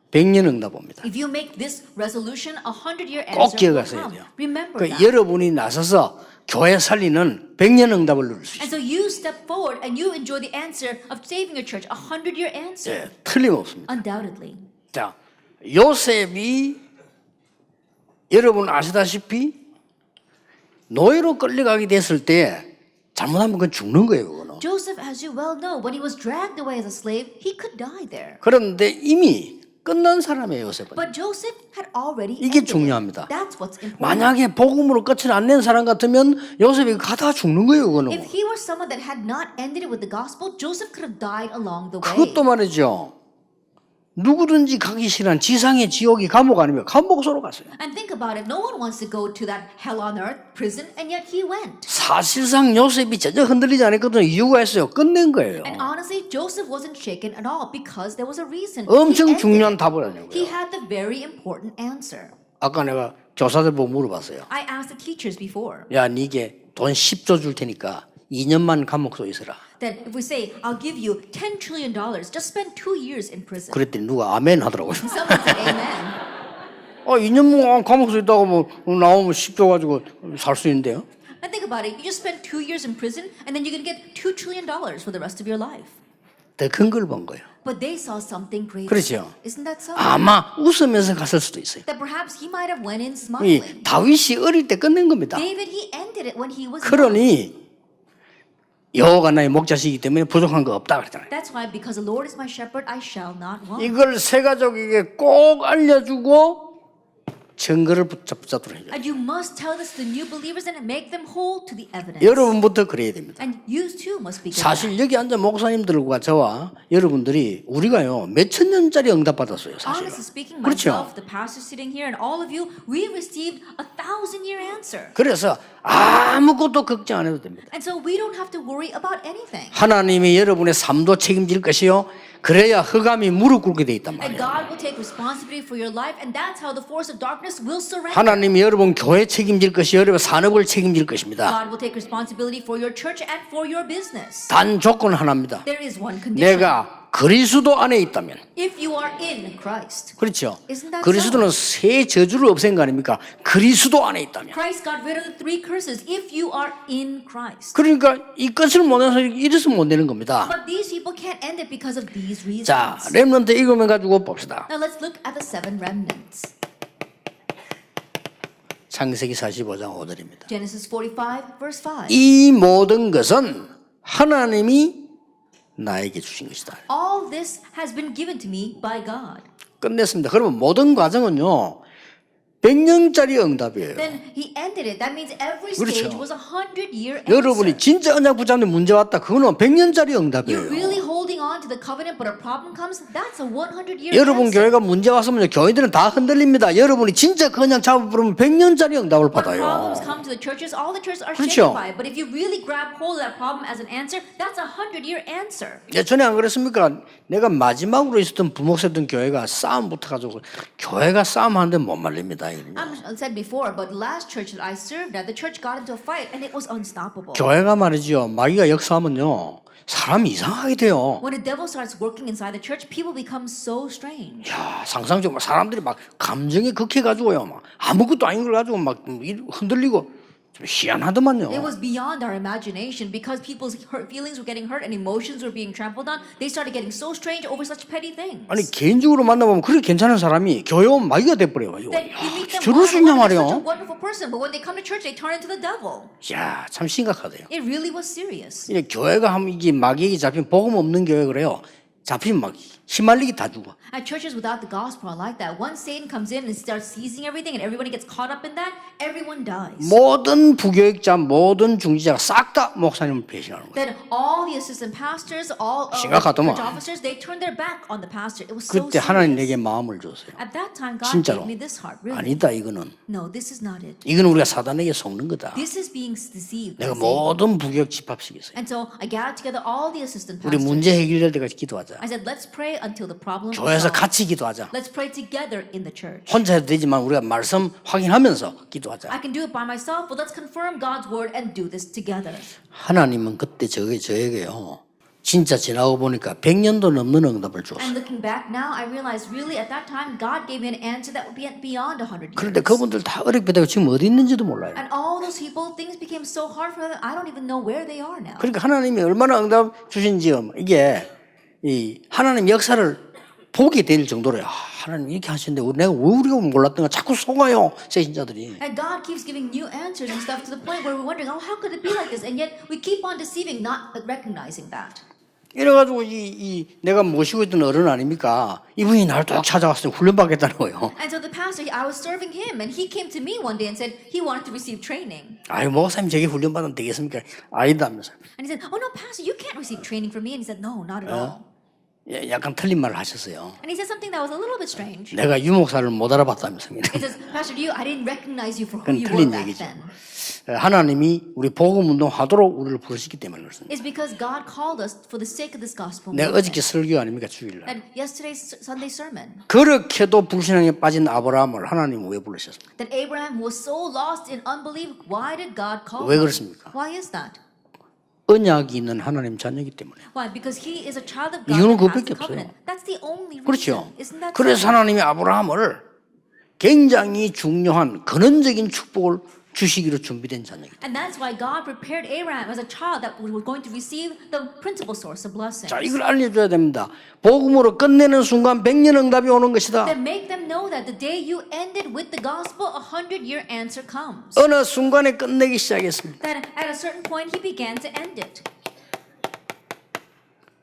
Speaker 1: 100년 응답 옵니다.
Speaker 2: If you make this resolution, 100-year
Speaker 1: 꼭
Speaker 2: answer will
Speaker 1: 기억하셔야
Speaker 2: come.
Speaker 1: 돼요.
Speaker 2: Remember
Speaker 1: 그
Speaker 2: that.
Speaker 1: 여러분이 나서서 교회 살리는 100년 응답을 누릴 수 있어요.
Speaker 2: And so you step forward and you enjoy the answer of saving your church, 100-year answer.
Speaker 1: 예, 틀림없습니다.
Speaker 2: Undoubtedly.
Speaker 1: 자, 요셉이 여러분 아시다시피 노예로 끌려가게 됐을 때 잘못하면 그건 죽는 거예요. 그거는.
Speaker 2: Joseph, as you well know, when he was dragged away as a slave, he could die there.
Speaker 1: 그런데 이미 끝난 사람이에요, 요셉은.
Speaker 2: But Joseph had already
Speaker 1: 이게
Speaker 2: ended it.
Speaker 1: 중요합니다.
Speaker 2: That's what's important.
Speaker 1: 만약에 복음으로 끝을 안 낸 사람 같으면 요셉이 가다 죽는 거예요, 그거는.
Speaker 2: If he were someone that had not ended it with the gospel, Joseph could have died along the way.
Speaker 1: 그것도 말이죠. 누구든지 가기 싫은 지상의 지옥이 감옥 아니면 감옥으로 갔어요.
Speaker 2: And think about it. No one wants to go to that hell on earth prison, and yet he went.
Speaker 1: 사실상 요셉이 전혀 흔들리지 않았거든요. 이유가 있어요. 끝낸 거예요.
Speaker 2: And honestly, Joseph wasn't shaken at all because there was a reason.
Speaker 1: 엄청
Speaker 2: He ended
Speaker 1: 중요한
Speaker 2: it.
Speaker 1: 답을
Speaker 2: He
Speaker 1: 하냐고요.
Speaker 2: had the very important answer.
Speaker 1: 아까 내가 교사들 보고 물어봤어요.
Speaker 2: I asked the teachers before
Speaker 1: 야, 니게 돈 10조 줄 테니까 2년만 감옥소 있어라.
Speaker 2: that if we say, I'll give you $10 trillion, just spend 2 years in prison.
Speaker 1: 그랬더니 누가 아멘 하더라고요.
Speaker 2: Someone said amen.
Speaker 1: 2년만 감옥소 있다가 뭐 나오면 10조 가지고 살 수 있는데요.
Speaker 2: And think about it. You just spend 2 years in prison, and then you can get $2 trillion for the rest of your life.
Speaker 1: 더 큰 걸 본 거예요.
Speaker 2: But they saw something greater.
Speaker 1: 그렇죠.
Speaker 2: Isn't that so?
Speaker 1: 아마 웃으면서 갔을 수도 있어요.
Speaker 2: That perhaps he might have went in
Speaker 1: 이
Speaker 2: smiling.
Speaker 1: 다윗이 어릴 때 끝낸 겁니다.
Speaker 2: David, he ended it when he was young.
Speaker 1: 그러니 여호와가 나의 목자시기 때문에 부족한 거 없다 그랬잖아요.
Speaker 2: That's why, because the Lord is my shepherd, I shall not want.
Speaker 1: 이걸 새 가족에게 꼭 알려주고 증거를 붙잡도록 해요.
Speaker 2: And you must tell this to the new believers and make them hold to the evidence.
Speaker 1: 여러분부터 그래야 됩니다.
Speaker 2: And you too must be good.
Speaker 1: 사실 여기 앉아 목사님들과 저와 여러분들이 우리가요 몇천 년짜리 응답 받았어요. 사실은.
Speaker 2: Honestly speaking,
Speaker 1: 그렇죠.
Speaker 2: myself, the pastor sitting here, and all of you, we received 1,000-year answer.
Speaker 1: 그래서 아무것도 걱정 안 해도 됩니다.
Speaker 2: And so we don't have to worry about anything.
Speaker 1: 하나님이 여러분의 삶도 책임질 것이요. 그래야 흑암이 무릎 꿇게 돼 있단
Speaker 2: And
Speaker 1: 말이에요.
Speaker 2: God will take responsibility for your life, and that's how the force of darkness will surrender.
Speaker 1: 하나님이 여러분 교회 책임질 것이요. 여러분 산업을 책임질 것입니다.
Speaker 2: God will take responsibility for your church and for your business.
Speaker 1: 단 조건 하나입니다.
Speaker 2: There is one condition.
Speaker 1: 내가 그리스도 안에 있다면
Speaker 2: If you are in Christ.
Speaker 1: 그렇죠.
Speaker 2: Isn't that
Speaker 1: 그리스도는 세 저주를 없앤 거 아닙니까? 그리스도 안에 있다면.
Speaker 2: Christ got rid of the 3 curses if you are in Christ.
Speaker 1: 그러니까 이 끝을 못 내서 이래서 못 내는 겁니다.
Speaker 2: But these people can't end it because of these reasons.
Speaker 1: 자, 렘넌트 읽으면 가지고 봅시다.
Speaker 2: Now let's look at the 7 remnants.
Speaker 1: 창세기 45장 5절입니다.
Speaker 2: Genesis 45 verse 5.
Speaker 1: 이 모든 것은 하나님이 나에게 주신 것이다.
Speaker 2: All this has been given to me by God.
Speaker 1: 끝냈습니다. 그러면 모든 과정은요 100년짜리 응답이에요.
Speaker 2: Then he ended it. That means every
Speaker 1: 그렇죠.
Speaker 2: stage was a 100-year answer.
Speaker 1: 여러분이 진짜 언약 붙잡는데 문제 왔다. 그거는 100년짜리
Speaker 2: You're
Speaker 1: 응답이에요.
Speaker 2: really holding on to the covenant, but a problem comes. That's a 100-year
Speaker 1: 여러분
Speaker 2: answer.
Speaker 1: 교회가 문제 왔으면 교회들은 다 흔들립니다. 여러분이 진짜 그 언약 잡아버리면 100년짜리 응답을
Speaker 2: When
Speaker 1: 받아요.
Speaker 2: problems come to the churches, all the churches are
Speaker 1: 그렇죠.
Speaker 2: shaken by it. But if you really grab hold of that problem as an answer, that's a 100-year answer.
Speaker 1: 예전에 안 그랬습니까? 내가 마지막으로 있었던 부목사였던 교회가 싸움 붙어가지고 교회가 싸움하는데 못 말립니다.
Speaker 2: I said before, but the last church that I served at, the church got into a fight and it was unstoppable.
Speaker 1: 교회가 말이죠. 마귀가 역사하면요. 사람이 이상하게 돼요.
Speaker 2: When the devil starts working inside the church, people become so strange.
Speaker 1: 야, 상상적으로 사람들이 막 감정이 극해가지고요. 막 아무것도 아닌 걸 가지고 막 흔들리고 좀 희한하더만요.
Speaker 2: It was beyond our imagination because people's feelings were getting hurt and emotions were being trampled on. They started getting so strange over such petty things.
Speaker 1: 아니 개인적으로 만나보면 그렇게 괜찮은 사람이 교회 오면 마귀가 돼버려요.
Speaker 2: Then you meet them
Speaker 1: 저럴 수 있냐
Speaker 2: one-on-one, they're such a
Speaker 1: 말이요.
Speaker 2: wonderful person, but when they come to church, they turn into the devil.
Speaker 1: 야, 참 심각하대요.
Speaker 2: It really was serious.
Speaker 1: 이게 교회가 하면 이게 마귀에게 잡히면 복음 없는 교회 그래요. 잡히면 막 휘말리기 다 죽어.
Speaker 2: At churches without the gospel are like that. Once Satan comes in and starts seizing everything and everybody gets caught up in that, everyone dies.
Speaker 1: 모든 부교육자, 모든 중지자가 싹 다 목사님을 배신하는 거예요.
Speaker 2: Then all the assistant pastors, all
Speaker 1: 심각하더만.
Speaker 2: church officers, they turned their back on the pastor. It was so
Speaker 1: 그때 하나님
Speaker 2: serious.
Speaker 1: 내게 마음을 줬어요.
Speaker 2: At that time, God
Speaker 1: 진짜로.
Speaker 2: gave me this heart. Really?
Speaker 1: 아니다 이거는.
Speaker 2: No, this is not it.
Speaker 1: 이건 우리가 사단에게 속는 거다.
Speaker 2: This is being deceived. by
Speaker 1: 내가
Speaker 2: Satan.
Speaker 1: 모든 부교육 집합시켰어요.
Speaker 2: And so I gathered together all the assistant
Speaker 1: 우리
Speaker 2: pastors.
Speaker 1: 문제 해결될 때까지 기도하자.
Speaker 2: I said, let's pray until the problem is
Speaker 1: 교회에서
Speaker 2: solved.
Speaker 1: 같이 기도하자.
Speaker 2: Let's pray together in the church.
Speaker 1: 혼자 해도 되지만 우리가 말씀 확인하면서 기도하자.
Speaker 2: I can do it by myself, but let's confirm God's word and do this together.
Speaker 1: 하나님은 그때 저에게요. 진짜 지나고 보니까 100년도 넘는 응답을 줬어요.
Speaker 2: And looking back now, I realize really at that time, God gave me an answer that would be beyond 100 years.
Speaker 1: 그런데 그분들 다 어렵게 되고 지금 어디 있는지도 몰라요.
Speaker 2: And all those people, things became so hard for them, I don't even know where they are now.
Speaker 1: 그러니까 하나님이 얼마나 응답 주신지요. 이게 이 하나님 역사를 보게 될 정도로 하나님 이렇게 하시는데 내가 왜 우리가 몰랐던 거 자꾸 속아요 세신자들이.
Speaker 2: And God keeps giving new answers and stuff to the point where we're wondering, oh, how could it be like this? And yet we keep on deceiving, not recognizing that.
Speaker 1: 이래가지고 내가 모시고 있던 어른 아닙니까? 이분이 나를 딱 찾아왔어요. 훈련받겠다는 거예요.
Speaker 2: And so the pastor, I was serving him, and he came to me one day and said he wanted to receive training.
Speaker 1: 아유 목사님 저게 훈련받으면 되겠습니까? 아니다면서.
Speaker 2: And he said, oh no, pastor, you can't receive training from me. And he said, no, not at all.
Speaker 1: 약간 틀린 말을 하셨어요.
Speaker 2: And he said something that was a little bit strange.
Speaker 1: 내가 유목사를 못 알아봤다면서.
Speaker 2: He says, Pastor Liu, I didn't recognize you for who
Speaker 1: 그건
Speaker 2: you
Speaker 1: 틀린
Speaker 2: were back
Speaker 1: 얘기죠.
Speaker 2: then.
Speaker 1: 하나님이 우리 복음 운동하도록 우리를 부르시기 때문에 그렇습니다.
Speaker 2: It's because God called us for the sake of this gospel
Speaker 1: 내가
Speaker 2: movement.
Speaker 1: 어저께 설교 아닙니까 주일날.
Speaker 2: And yesterday's Sunday sermon,
Speaker 1: 그렇게도 불신앙에 빠진 아브라함을 하나님 왜 부르셨습니까?
Speaker 2: that Abraham was so lost in unbelief, why did God call
Speaker 1: 왜
Speaker 2: him?
Speaker 1: 그렇습니까?
Speaker 2: Why is that?
Speaker 1: 언약이 있는 하나님 자녀이기 때문에.
Speaker 2: Why? Because he is a child of God
Speaker 1: 이유는
Speaker 2: and has
Speaker 1: 그것밖에
Speaker 2: the covenant.
Speaker 1: 없어요.
Speaker 2: That's the only reason.
Speaker 1: 그렇죠.
Speaker 2: Isn't that
Speaker 1: 그래서
Speaker 2: so?
Speaker 1: 하나님이 아브라함을 굉장히 중요한 근원적인 축복을 주시기로 준비된 자녀이기 때문에.
Speaker 2: And that's why God prepared Abraham as a child that was going to receive the principal source of blessings.
Speaker 1: 자, 이걸 알려줘야 됩니다. 복음으로 끝내는 순간 100년 응답이 오는 것이다.
Speaker 2: Then make them know that the day you ended with the gospel, 100-year answer comes.
Speaker 1: 어느 순간에 끝내기 시작했습니다.
Speaker 2: That at a certain point he began to end it.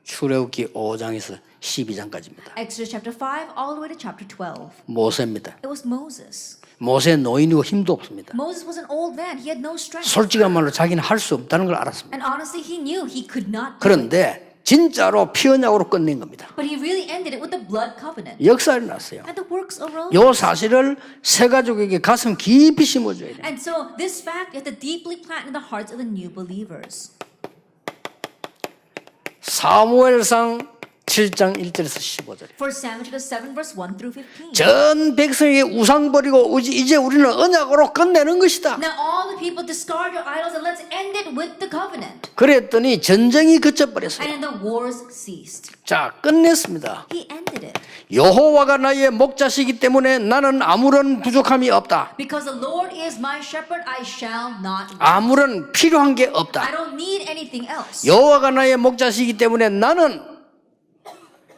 Speaker 1: 출애굽기 5장에서 12장까지입니다.
Speaker 2: Exodus chapter 5 all the way to chapter 12.
Speaker 1: 모세입니다.
Speaker 2: It was Moses.
Speaker 1: 모세 노인이고 힘도 없습니다.
Speaker 2: Moses was an old man. He had no strength.
Speaker 1: 솔직한 말로 자기는 할 수 없다는 걸 알았습니다.
Speaker 2: And honestly, he knew he could not do it.
Speaker 1: 그런데 진짜로 피언약으로 끝낸 겁니다.
Speaker 2: But he really ended it with the blood covenant.
Speaker 1: 역사가 났어요.
Speaker 2: And the works arose.
Speaker 1: 이 사실을 새 가족에게 가슴 깊이 심어줘야 돼요.
Speaker 2: And so this fact you have to deeply plant in the hearts of the new believers.
Speaker 1: 사무엘상 7장 1절에서 15절.
Speaker 2: 1 Samuel chapter 7 verse 1 through 15.
Speaker 1: 전 백성에게 우상 버리고 이제 우리는 언약으로 끝내는 것이다.
Speaker 2: Now all the people discard your idols and let's end it with the covenant.
Speaker 1: 그랬더니 전쟁이 그쳐버렸어요.
Speaker 2: And then the wars ceased.
Speaker 1: 자, 끝냈습니다.
Speaker 2: He ended it.
Speaker 1: 여호와가 나의 목자시기 때문에 나는 아무런 부족함이 없다.
Speaker 2: Because the Lord is my shepherd, I shall not want.
Speaker 1: 아무런 필요한 게
Speaker 2: I
Speaker 1: 없다.
Speaker 2: don't need anything else.
Speaker 1: 여호와가 나의 목자시기 때문에 나는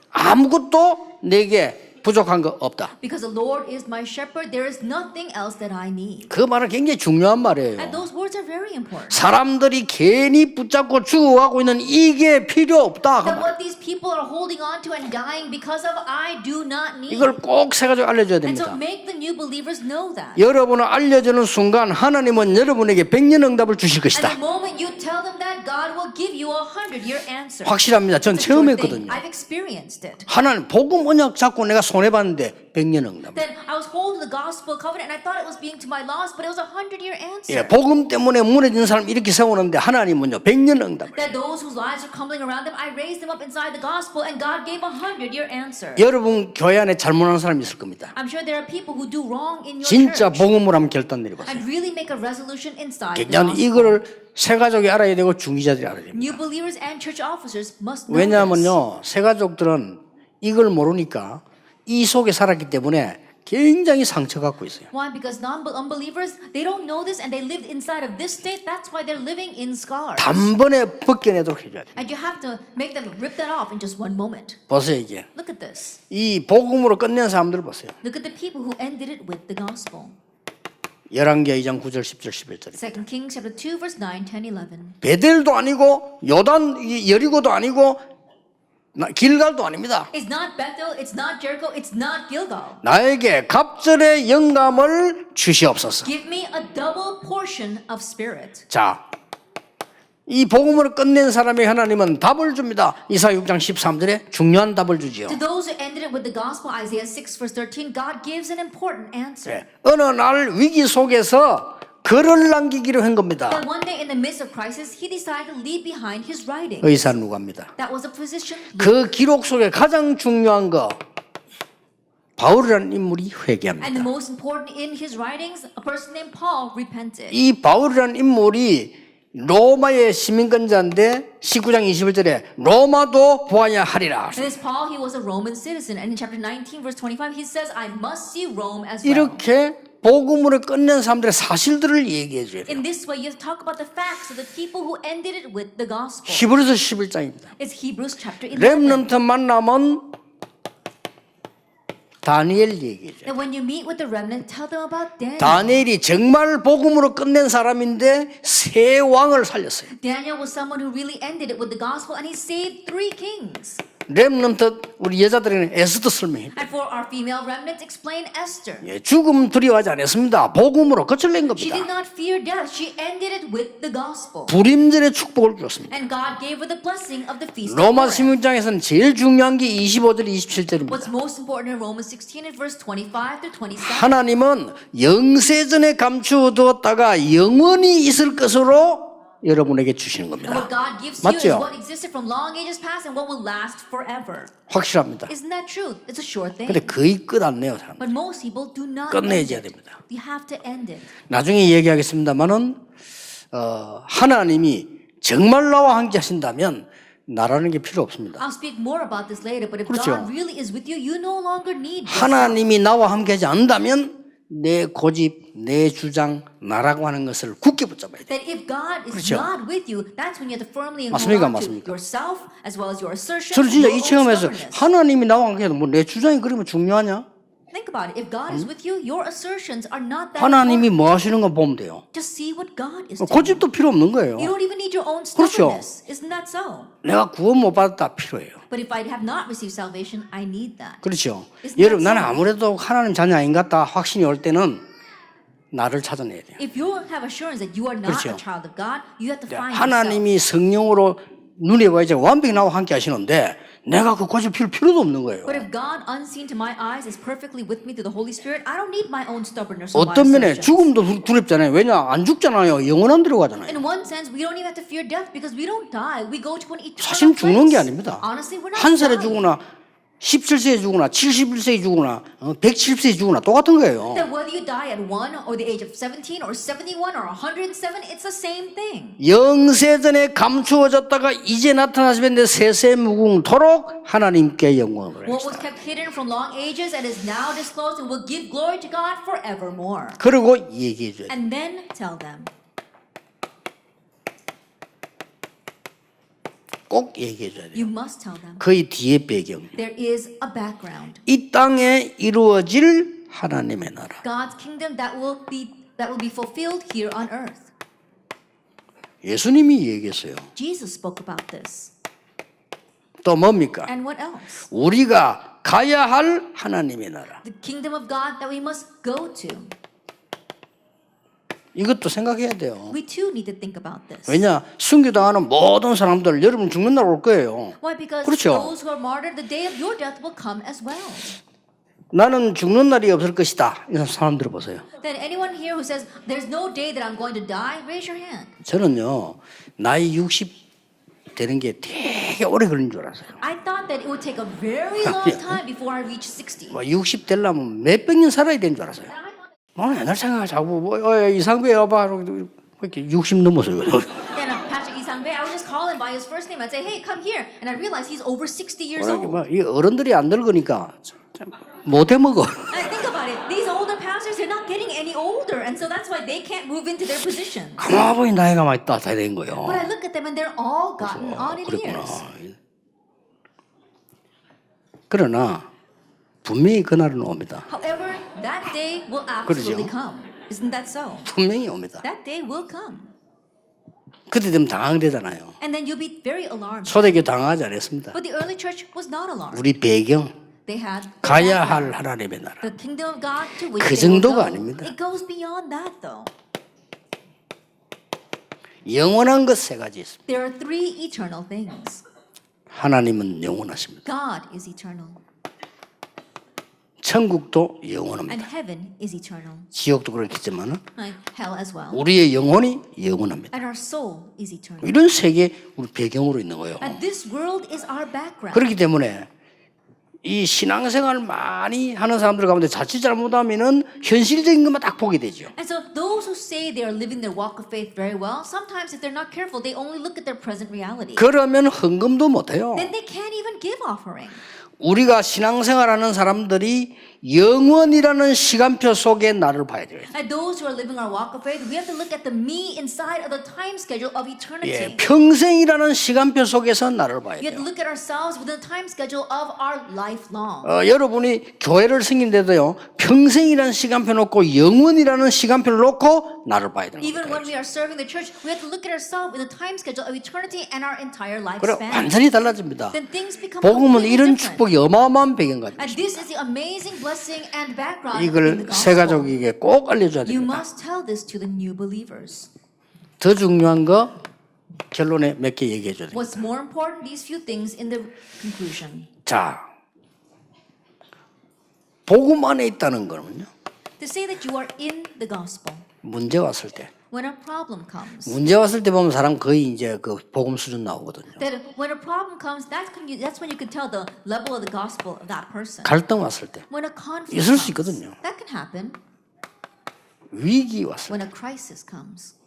Speaker 1: 아무것도 내게 부족한 거 없다.
Speaker 2: Because the Lord is my shepherd, there is nothing else that I need.
Speaker 1: 그 말은 굉장히 중요한 말이에요.
Speaker 2: And those words are very important.
Speaker 1: 사람들이 괜히 붙잡고 죽어가고 있는 이게 필요 없다. 그
Speaker 2: That
Speaker 1: 말.
Speaker 2: what these people are holding on to and dying because of, I do not need.
Speaker 1: 이걸 꼭 세가지고 알려줘야
Speaker 2: And so
Speaker 1: 됩니다.
Speaker 2: make the new believers know that.
Speaker 1: 여러분을 알려주는 순간 하나님은 여러분에게 100년 응답을 주실
Speaker 2: And
Speaker 1: 것이다.
Speaker 2: the moment you tell them that, God will give you a 100-year answer.
Speaker 1: 확실합니다. 전
Speaker 2: It's a sure thing.
Speaker 1: 체험했거든요.
Speaker 2: I've experienced it.
Speaker 1: 하나님 복음 언약 잡고 내가 손해봤는데 100년 응답.
Speaker 2: Then I was holding the gospel covenant and I thought it was being to my loss, but it was a 100-year answer.
Speaker 1: 예, 복음 때문에 무너진 사람 이렇게 세우는데 하나님은요 100년 응답을.
Speaker 2: That those whose lives are crumbling around them, I raised them up inside the gospel and God gave a 100-year answer.
Speaker 1: 여러분 교회 안에 잘못하는 사람이 있을 겁니다.
Speaker 2: I'm sure there are people who do wrong in your
Speaker 1: 진짜
Speaker 2: church
Speaker 1: 복음으로 한번 결단 내려보세요.
Speaker 2: and really make a resolution inside the
Speaker 1: 그냥
Speaker 2: gospel.
Speaker 1: 이거를 세가족이 알아야 되고 중기자들이 알아야 됩니다.
Speaker 2: New believers and church officers must know this.
Speaker 1: 왜냐하면요 세가족들은 이걸 모르니까 이 속에 살았기 때문에 굉장히 상처받고 있어요.
Speaker 2: Why? Because unbelievers, they don't know this and they lived inside of this state. That's why they're living in scars.
Speaker 1: 단번에 벗겨내도록 해줘야 돼요.
Speaker 2: And you have to make them rip that off in just one moment.
Speaker 1: 보세요 이게.
Speaker 2: Look at this.
Speaker 1: 이 복음으로 끝낸 사람들 보세요.
Speaker 2: Look at the people who ended it with the gospel.
Speaker 1: 열왕기하 2장 9절 10절 11절.
Speaker 2: 2 Kings chapter 2 verse 9, 10, 11.
Speaker 1: 베델도 아니고 요단 여리고도 아니고 길갈도 아닙니다.
Speaker 2: It's not Bethel, it's not Jericho, it's not Gilgal.
Speaker 1: 나에게 갑절의 영감을 주시옵소서.
Speaker 2: Give me a double portion of spirit.
Speaker 1: 자, 이 복음으로 끝낸 사람의 하나님은 답을 줍니다. 이사 6장 13절에 중요한 답을 주지요.
Speaker 2: To those who ended it with the gospel, Isaiah 6 verse 13, God gives an important answer.
Speaker 1: 네. 어느 날 위기 속에서 글을 남기기로 한 겁니다.
Speaker 2: That one day in the midst of crisis, he decided to leave behind his writing.
Speaker 1: 의사 누가입니다.
Speaker 2: That was a physician.
Speaker 1: 그 기록 속에 가장 중요한 거 바울이라는 인물이
Speaker 2: And the
Speaker 1: 회개합니다.
Speaker 2: most important in his writings, a person named Paul repented.
Speaker 1: 이 바울이라는 인물이 로마의 시민권자인데 19장 21절에 로마도 보아야 하리라.
Speaker 2: And this Paul, he was a Roman citizen. And in chapter 19, verse 25, he says, I must see Rome as well.
Speaker 1: 이렇게 복음으로 끝낸 사람들의 사실들을 얘기해 줘야 돼요.
Speaker 2: In this way, you talk about the facts of the people who ended it with the gospel.
Speaker 1: 히브리서 11장입니다.
Speaker 2: It's Hebrews chapter 11.
Speaker 1: 렘넌트 만나면 다니엘 얘기해 줘요.
Speaker 2: That when you meet with the remnant, tell them about Daniel.
Speaker 1: 다니엘이 정말 복음으로 끝낸 사람인데 세 왕을 살렸어요.
Speaker 2: Daniel was someone who really ended it with the gospel, and he saved 3 kings.
Speaker 1: 렘넌트 우리 여자들에게는 에스더 설명해.
Speaker 2: And for our female remnant, explain Esther.
Speaker 1: 예, 죽음 두려워하지 않았습니다. 복음으로 끝을 낸
Speaker 2: She did
Speaker 1: 겁니다.
Speaker 2: not fear death. She ended it with the gospel.
Speaker 1: 불임절의 축복을 주었습니다.
Speaker 2: And God gave her the blessing of the feast of
Speaker 1: 로마
Speaker 2: Purim.
Speaker 1: 16장에서는 제일 중요한 게 25절 27절입니다.
Speaker 2: What's most important in Romans 16 and verse 25 to 27?
Speaker 1: 하나님은 영세전에 감추어두었다가 영원히 있을 것으로 여러분에게 주시는
Speaker 2: And
Speaker 1: 겁니다.
Speaker 2: what God gives you is
Speaker 1: 맞죠?
Speaker 2: what existed from long ages past and what will last forever.
Speaker 1: 확실합니다.
Speaker 2: Isn't that true? It's a sure thing.
Speaker 1: 근데 거의 끝 안 내요, 사람.
Speaker 2: But most people do not end
Speaker 1: 끝내줘야
Speaker 2: it.
Speaker 1: 됩니다.
Speaker 2: You have to end it.
Speaker 1: 나중에 얘기하겠습니다만은 하나님이 정말 나와 함께 하신다면 나라는 게 필요 없습니다.
Speaker 2: I'll speak more about this later, but if
Speaker 1: 그렇죠.
Speaker 2: God really is with you, you no longer need this.
Speaker 1: 하나님이 나와 함께하지 않는다면 내 고집, 내 주장, 나라고 하는 것을 굳게 붙잡아야 돼.
Speaker 2: That if God is
Speaker 1: 그렇죠.
Speaker 2: not with you, that's when you have to firmly hold
Speaker 1: 맞습니까?
Speaker 2: on to
Speaker 1: 맞습니까?
Speaker 2: yourself as well as your assertion.
Speaker 1: 저는 진짜 이
Speaker 2: your own
Speaker 1: 체험에서
Speaker 2: stubbornness.
Speaker 1: 하나님이 나와 함께해도 뭐 내 주장이 그러면 중요하냐?
Speaker 2: Think about it. If God is with you, your assertions are not that
Speaker 1: 하나님이
Speaker 2: important.
Speaker 1: 뭐 하시는 거 보면 돼요.
Speaker 2: Just see what God is doing.
Speaker 1: 고집도 필요 없는 거예요.
Speaker 2: You don't even need your own
Speaker 1: 그렇죠.
Speaker 2: stubbornness. Isn't that so?
Speaker 1: 내가 구원 못 받았다 필요해요.
Speaker 2: But if I have not received salvation, I need that.
Speaker 1: 그렇죠.
Speaker 2: Isn't
Speaker 1: 여러분
Speaker 2: that
Speaker 1: 나는
Speaker 2: so?
Speaker 1: 아무래도 하나님 자녀 아닌 것 같다 확신이 올 때는 나를 찾아내야 돼요.
Speaker 2: If you have assurance that you are not
Speaker 1: 그렇죠.
Speaker 2: a child of God, you have to find yourself.
Speaker 1: 하나님이 성령으로 눈에 보이지 완벽히 나와 함께 하시는데 내가 그 고칠 필요도 없는 거예요.
Speaker 2: But if God unseen to my eyes is perfectly with me through the Holy Spirit, I don't need my own stubbornness or my
Speaker 1: 어떤 면에
Speaker 2: assertions.
Speaker 1: 죽음도 두렵잖아요. 왜냐? 안 죽잖아요. 영원한 데로 가잖아요.
Speaker 2: In one sense, we don't even have to fear death because we don't die. We go to an eternal
Speaker 1: 사실 죽는 게
Speaker 2: place.
Speaker 1: 아닙니다.
Speaker 2: Honestly, we're not
Speaker 1: 한 살에
Speaker 2: dying.
Speaker 1: 죽으나 17세에 죽으나 71세에 죽으나 107세에 죽으나 똑같은 거예요.
Speaker 2: That whether you die at 1 or the age of 17 or 71 or 107, it's the same thing.
Speaker 1: 영세전에 감추어졌다가 이제 나타나시는데 세세무궁토록 하나님께 영광을
Speaker 2: What was
Speaker 1: 하시다.
Speaker 2: kept hidden from long ages and is now disclosed and will give glory to God forevermore.
Speaker 1: 그리고 얘기해 줘야 돼.
Speaker 2: And then tell them.
Speaker 1: 꼭 얘기해 줘야 돼.
Speaker 2: You must tell them.
Speaker 1: 거의 뒤에 배경.
Speaker 2: There is a background.
Speaker 1: 이 땅에 이루어질 하나님의 나라.
Speaker 2: God's kingdom that will be fulfilled here on earth.
Speaker 1: 예수님이 얘기했어요.
Speaker 2: Jesus spoke about this.
Speaker 1: 또 뭡니까?
Speaker 2: And what else?
Speaker 1: 우리가 가야 할 하나님의 나라.
Speaker 2: The kingdom of God that we must go to.
Speaker 1: 이것도 생각해야 돼요.
Speaker 2: We too need to think about this.
Speaker 1: 왜냐? 순교당하는 모든 사람들 여러분 죽는 날 올 거예요.
Speaker 2: Why? Because
Speaker 1: 그렇죠.
Speaker 2: those who are martyred, the day of your death will come as well.
Speaker 1: 나는 죽는 날이 없을 것이다. 이런 사람들 보세요.
Speaker 2: Then anyone here who says there's no day that I'm going to die, raise your hand.
Speaker 1: 저는요. 나이 60 되는 게 되게 오래 걸린 줄 알았어요.
Speaker 2: I thought that it would take a very long time before I reach 60.
Speaker 1: 60 되려면 몇백 년 살아야 되는 줄 알았어요. 옛날 생각을 자꾸 이상배 여봐 이렇게 60 넘었어요.
Speaker 2: And Pastor Isangbe, I would just call him by his first name. I'd say, "Hey, come here," and I realized he's over 60 years old.
Speaker 1: 이 어른들이 안 늙으니까 못 해먹어.
Speaker 2: And think about it. These older pastors, they're not getting any older, and so that's why they can't move into their positions.
Speaker 1: 가만 보니 나이가 많이 다 된 거예요.
Speaker 2: But I look at them, and they're all gotten on in
Speaker 1: 그랬구나.
Speaker 2: years.
Speaker 1: 그러나 분명히 그날은 옵니다.
Speaker 2: However, that day will absolutely
Speaker 1: 그러죠.
Speaker 2: come. Isn't that so?
Speaker 1: 분명히 옵니다.
Speaker 2: That day will come.
Speaker 1: 그때 되면 당황되잖아요.
Speaker 2: And then you'll be very alarmed.
Speaker 1: 초대교 당황하지 않았습니다.
Speaker 2: But the early church was not alarmed.
Speaker 1: 우리 배경
Speaker 2: They had the
Speaker 1: 가야
Speaker 2: background,
Speaker 1: 할 하나님의 나라.
Speaker 2: the kingdom of God to which
Speaker 1: 그
Speaker 2: they will
Speaker 1: 정도가
Speaker 2: go.
Speaker 1: 아닙니다.
Speaker 2: It goes beyond that, though.
Speaker 1: 영원한 것 세 가지 있습니다.
Speaker 2: There are three eternal things.
Speaker 1: 하나님은 영원하십니다.
Speaker 2: God is eternal,
Speaker 1: 천국도
Speaker 2: and
Speaker 1: 영원합니다.
Speaker 2: heaven is eternal,
Speaker 1: 지옥도 그렇겠지만
Speaker 2: like hell as well.
Speaker 1: 우리의 영혼이 영원합니다.
Speaker 2: And our soul is eternal.
Speaker 1: 이런 세계 우리 배경으로 있는 거예요.
Speaker 2: And this world is our background.
Speaker 1: 그렇기 때문에 이 신앙생활 많이 하는 사람들 가운데 자칫 잘못하면은 현실적인 것만 딱 보게 되죠.
Speaker 2: And so those who say they are living their walk of faith very well, sometimes if they're not careful, they only look at their present reality.
Speaker 1: 그러면 헌금도 못 해요.
Speaker 2: Then they can't even give offering.
Speaker 1: 우리가 신앙생활하는 사람들이 영원이라는 시간표 속에 나를 봐야 돼요.
Speaker 2: And those who are living our walk of faith, we have to look at the me inside of the time schedule of eternity.
Speaker 1: 평생이라는 시간표 속에서 나를 봐야
Speaker 2: You have
Speaker 1: 돼요.
Speaker 2: to look at ourselves within the time schedule of our lifelong.
Speaker 1: 여러분이 교회를 생긴데도요, 평생이라는 시간표 놓고 영원이라는 시간표를 놓고 나를 봐야 되는
Speaker 2: Even when
Speaker 1: 거예요.
Speaker 2: we are serving the church, we have to look at ourselves in the time schedule of eternity and our entire
Speaker 1: 그럼
Speaker 2: lifespan.
Speaker 1: 완전히 달라집니다.
Speaker 2: Then things become
Speaker 1: 복음은
Speaker 2: completely
Speaker 1: 이런
Speaker 2: different.
Speaker 1: 축복이 어마어마한 배경 가지고
Speaker 2: And this is the amazing blessing and background in
Speaker 1: 이걸
Speaker 2: the
Speaker 1: 새
Speaker 2: gospel.
Speaker 1: 가족에게 꼭 알려줘야
Speaker 2: You
Speaker 1: 됩니다.
Speaker 2: must tell this to the new believers.
Speaker 1: 더 중요한 거 결론에 몇 개 얘기해 줘야 됩니다.
Speaker 2: What's more important, these few things in the conclusion.
Speaker 1: 자, 복음 안에 있다는 거는요,
Speaker 2: To say that you are in the gospel.
Speaker 1: 문제 왔을 때,
Speaker 2: When a problem comes.
Speaker 1: 문제 왔을 때 보면 사람 거의 이제 그 복음 수준 나오거든요.
Speaker 2: That when a problem comes, that's when you can tell the level of the gospel of that person.
Speaker 1: 갈등 왔을 때,
Speaker 2: When a conflict
Speaker 1: 있을 수
Speaker 2: comes,
Speaker 1: 있거든요.
Speaker 2: that can happen.
Speaker 1: 위기 왔을
Speaker 2: When a crisis comes.
Speaker 1: 때,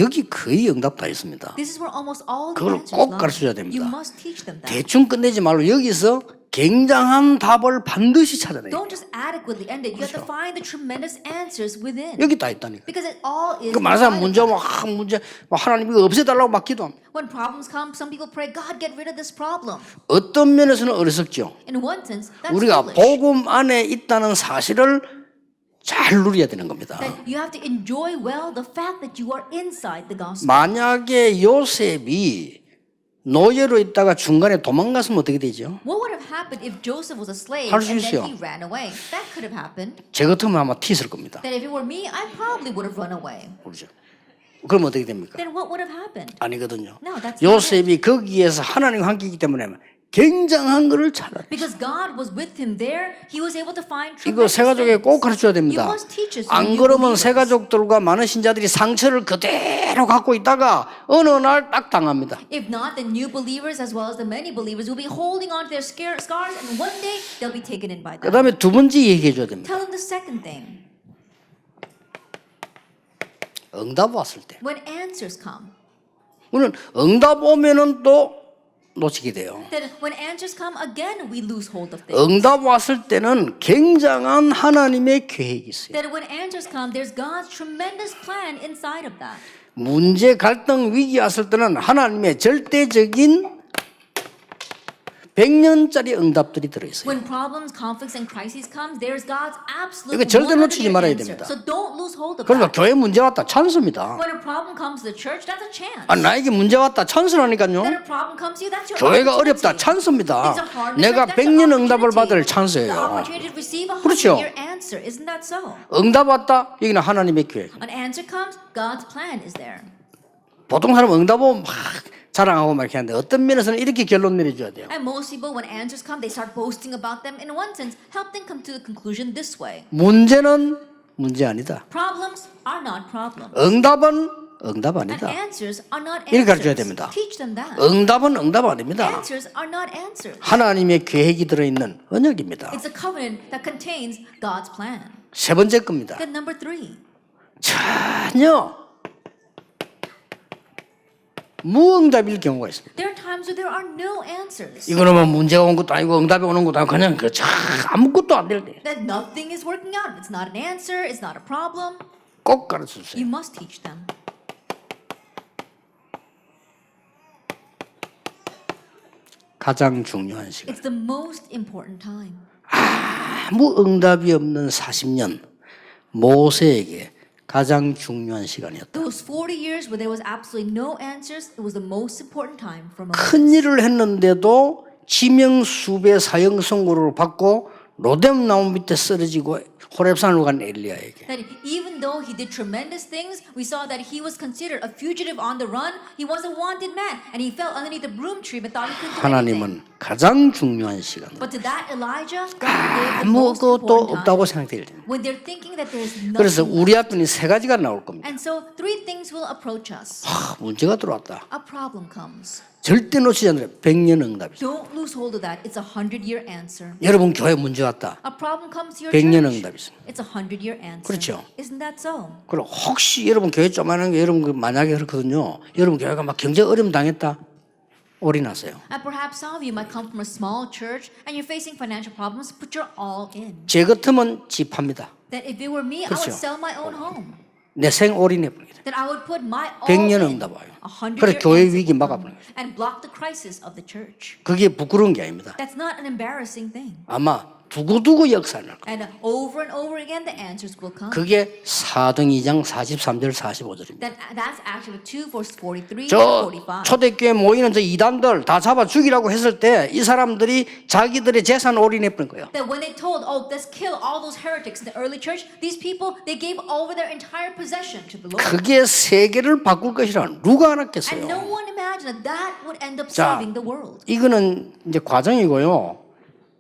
Speaker 1: 여기 거의 응답 다 있습니다.
Speaker 2: This is where almost all the
Speaker 1: 그걸
Speaker 2: answers
Speaker 1: 꼭
Speaker 2: lie.
Speaker 1: 가르쳐줘야 됩니다.
Speaker 2: You must teach them that.
Speaker 1: 대충 끝내지 말고 여기서 굉장한 답을 반드시 찾아내요.
Speaker 2: Don't just adequately end it. You have to find the tremendous answers within.
Speaker 1: 여기 다 있다니까.
Speaker 2: Because it all is
Speaker 1: 그 많은 사람
Speaker 2: inside of
Speaker 1: 문제
Speaker 2: us.
Speaker 1: 하나님 이거 없애달라고 막 기도합니다.
Speaker 2: When problems come, some people pray, God, get rid of this problem.
Speaker 1: 어떤 면에서는 어리석죠.
Speaker 2: In one sense, that's
Speaker 1: 우리가
Speaker 2: foolish.
Speaker 1: 복음 안에 있다는 사실을 잘 누려야 되는 겁니다.
Speaker 2: That you have to enjoy well the fact that you are inside the gospel.
Speaker 1: 만약에 요셉이 노예로 있다가 중간에 도망갔으면 어떻게 되죠?
Speaker 2: What would have happened if Joseph was a slave
Speaker 1: 할수
Speaker 2: and then
Speaker 1: 있어요.
Speaker 2: he ran away? That could have happened.
Speaker 1: 제 같으면 아마 튀었을 겁니다.
Speaker 2: That if it were me, I probably would have run away.
Speaker 1: 그렇죠. 그럼 어떻게 됩니까?
Speaker 2: Then what would have happened?
Speaker 1: 아니거든요.
Speaker 2: No, that's not it.
Speaker 1: 요셉이 거기에서 하나님과 함께 있기 때문에 굉장한 거를 찾았다.
Speaker 2: Because God was with him there, he was able to find
Speaker 1: 이거
Speaker 2: tremendous
Speaker 1: 새 가족에 꼭
Speaker 2: things.
Speaker 1: 가르쳐야
Speaker 2: You
Speaker 1: 됩니다.
Speaker 2: must teach us.
Speaker 1: 안 그러면 새 가족들과 많은 신자들이 상처를 그대로 갖고 있다가 어느 날 딱 당합니다.
Speaker 2: If not, the new believers as well as the many believers will be holding on to their scars, and one day they'll be taken in by
Speaker 1: 그
Speaker 2: them.
Speaker 1: 다음에 두 번째 얘기해 줘야 됩니다.
Speaker 2: Tell them the second thing.
Speaker 1: 응답 왔을 때.
Speaker 2: When answers come,
Speaker 1: 우리는 응답 오면은 또 놓치게 돼요.
Speaker 2: then when answers come again, we lose hold of things.
Speaker 1: 응답 왔을 때는 굉장한 하나님의 계획이 있어요.
Speaker 2: That when answers come, there's God's tremendous plan inside of that.
Speaker 1: 문제, 갈등, 위기 왔을 때는 하나님의 절대적인 100년짜리 응답들이 들어있어요.
Speaker 2: When problems, conflicts, and crises come, there's God's absolute
Speaker 1: 이거 절대 놓치지
Speaker 2: 100-year
Speaker 1: 말아야
Speaker 2: answer.
Speaker 1: 됩니다.
Speaker 2: So don't lose hold of
Speaker 1: 그러니까
Speaker 2: that.
Speaker 1: 교회 문제 왔다 찬스입니다.
Speaker 2: When a problem comes to the church, that's a chance.
Speaker 1: 아, 나에게 문제 왔다 찬스라니까요.
Speaker 2: When a problem comes to you, that's your
Speaker 1: 교회가
Speaker 2: opportunity.
Speaker 1: 어렵다 찬스입니다.
Speaker 2: It's a hard
Speaker 1: 내가
Speaker 2: mission, that's
Speaker 1: 100년
Speaker 2: your
Speaker 1: 응답을
Speaker 2: opportunity.
Speaker 1: 받을
Speaker 2: The
Speaker 1: 찬스예요.
Speaker 2: opportunity to receive a
Speaker 1: 그렇죠.
Speaker 2: 100-year answer. Isn't that so?
Speaker 1: 응답 왔다 여기는 하나님의 계획.
Speaker 2: An answer comes, God's plan is there.
Speaker 1: 보통 사람 응답 오면 막 자랑하고 막 이렇게 하는데 어떤 면에서는 이렇게 결론 내려줘야 돼요.
Speaker 2: And most people, when answers come, they start boasting about them. In one sense, help them come to the conclusion this way.
Speaker 1: 문제는 문제 아니다.
Speaker 2: Problems are not problems.
Speaker 1: 응답은 응답
Speaker 2: And
Speaker 1: 아니다.
Speaker 2: answers are not
Speaker 1: 이렇게 가르쳐야
Speaker 2: answers.
Speaker 1: 됩니다.
Speaker 2: Teach them that.
Speaker 1: 응답은 응답 아닙니다.
Speaker 2: Answers are not answers.
Speaker 1: 하나님의 계획이 들어있는 언약입니다.
Speaker 2: It's a covenant that contains God's plan.
Speaker 1: 세 번째 겁니다.
Speaker 2: Then number 3,
Speaker 1: 전혀 무응답일 경우가 있습니다.
Speaker 2: there are times where there are no answers.
Speaker 1: 이거는 뭐 문제가 온 것도 아니고 응답이 오는 것도 아니고 그냥 그 아무것도 안 될 때
Speaker 2: That nothing is working out. It's not an answer. It's not a problem.
Speaker 1: 꼭 가르쳐 주세요.
Speaker 2: You must teach them.
Speaker 1: 가장 중요한 시간.
Speaker 2: It's the most important time.
Speaker 1: 아무 응답이 없는 40년 모세에게 가장 중요한 시간이었다.
Speaker 2: Those 40 years where there was absolutely no answers, it was the most important time for Moses.
Speaker 1: 큰 일을 했는데도 지명수배 사형 선고를 받고 로뎀 나무 밑에 쓰러지고 호렙산으로 간 엘리야에게
Speaker 2: That even though he did tremendous things, we saw that he was considered a fugitive on the run. He was a wanted man, and he fell underneath the broom tree but thought he couldn't do anything.
Speaker 1: 하나님은 가장 중요한 시간
Speaker 2: But to that Elijah, God gave the most
Speaker 1: 아무것도
Speaker 2: important
Speaker 1: 없다고
Speaker 2: time.
Speaker 1: 생각될 때
Speaker 2: When they're thinking that there's
Speaker 1: 그래서
Speaker 2: nothing.
Speaker 1: 우리 앞에는 세 가지가 나올 겁니다.
Speaker 2: And so 3 things will approach us.
Speaker 1: 문제가 들어왔다.
Speaker 2: A problem comes.
Speaker 1: 절대 놓치지 않으라. 100년 응답이죠.
Speaker 2: Don't lose hold of that. It's a 100-year answer.
Speaker 1: 여러분 교회 문제 왔다.
Speaker 2: A problem comes to your
Speaker 1: 100년
Speaker 2: church.
Speaker 1: 응답이 있습니다.
Speaker 2: It's a 100-year answer.
Speaker 1: 그렇죠.
Speaker 2: Isn't that so?
Speaker 1: 그리고 혹시 여러분 교회 조그마한 게 여러분 그 만약에 그렇거든요. 여러분 교회가 막 경제 어려움 당했다. 올인하세요.
Speaker 2: And perhaps some of you might come from a small church and you're facing financial problems, put your all in.
Speaker 1: 제 같으면 집합니다.
Speaker 2: That if it were me, I
Speaker 1: 그렇죠.
Speaker 2: would sell my own home.
Speaker 1: 내 생 올인해 버립니다.
Speaker 2: That I would put my all
Speaker 1: 100년
Speaker 2: in.
Speaker 1: 응답 와요.
Speaker 2: 100-year
Speaker 1: 그래 교회
Speaker 2: answer
Speaker 1: 위기
Speaker 2: will
Speaker 1: 막아버려요.
Speaker 2: come and block the crisis of the church.
Speaker 1: 그게 부끄러운 게 아닙니다.
Speaker 2: That's not an embarrassing thing.
Speaker 1: 아마 두고두고 역사를 날 거예요.
Speaker 2: And over and over again, the answers will come.
Speaker 1: 그게 사도행 2장 43절 45절입니다.
Speaker 2: That's actually 2 verse 43
Speaker 1: 저
Speaker 2: to 45.
Speaker 1: 초대교회 모이는 저 이단들 다 잡아 죽이라고 했을 때 이 사람들이 자기들의 재산 올인해 버린 거예요.
Speaker 2: That when they told, oh, let's kill all those heretics in the early church, these people, they gave over their entire possession to the Lord.
Speaker 1: 그게 세계를 바꿀 것이라 누가
Speaker 2: And no
Speaker 1: 알았겠어요.
Speaker 2: one imagined that that would end up
Speaker 1: 자,
Speaker 2: saving the world.
Speaker 1: 이거는 이제 과정이고요.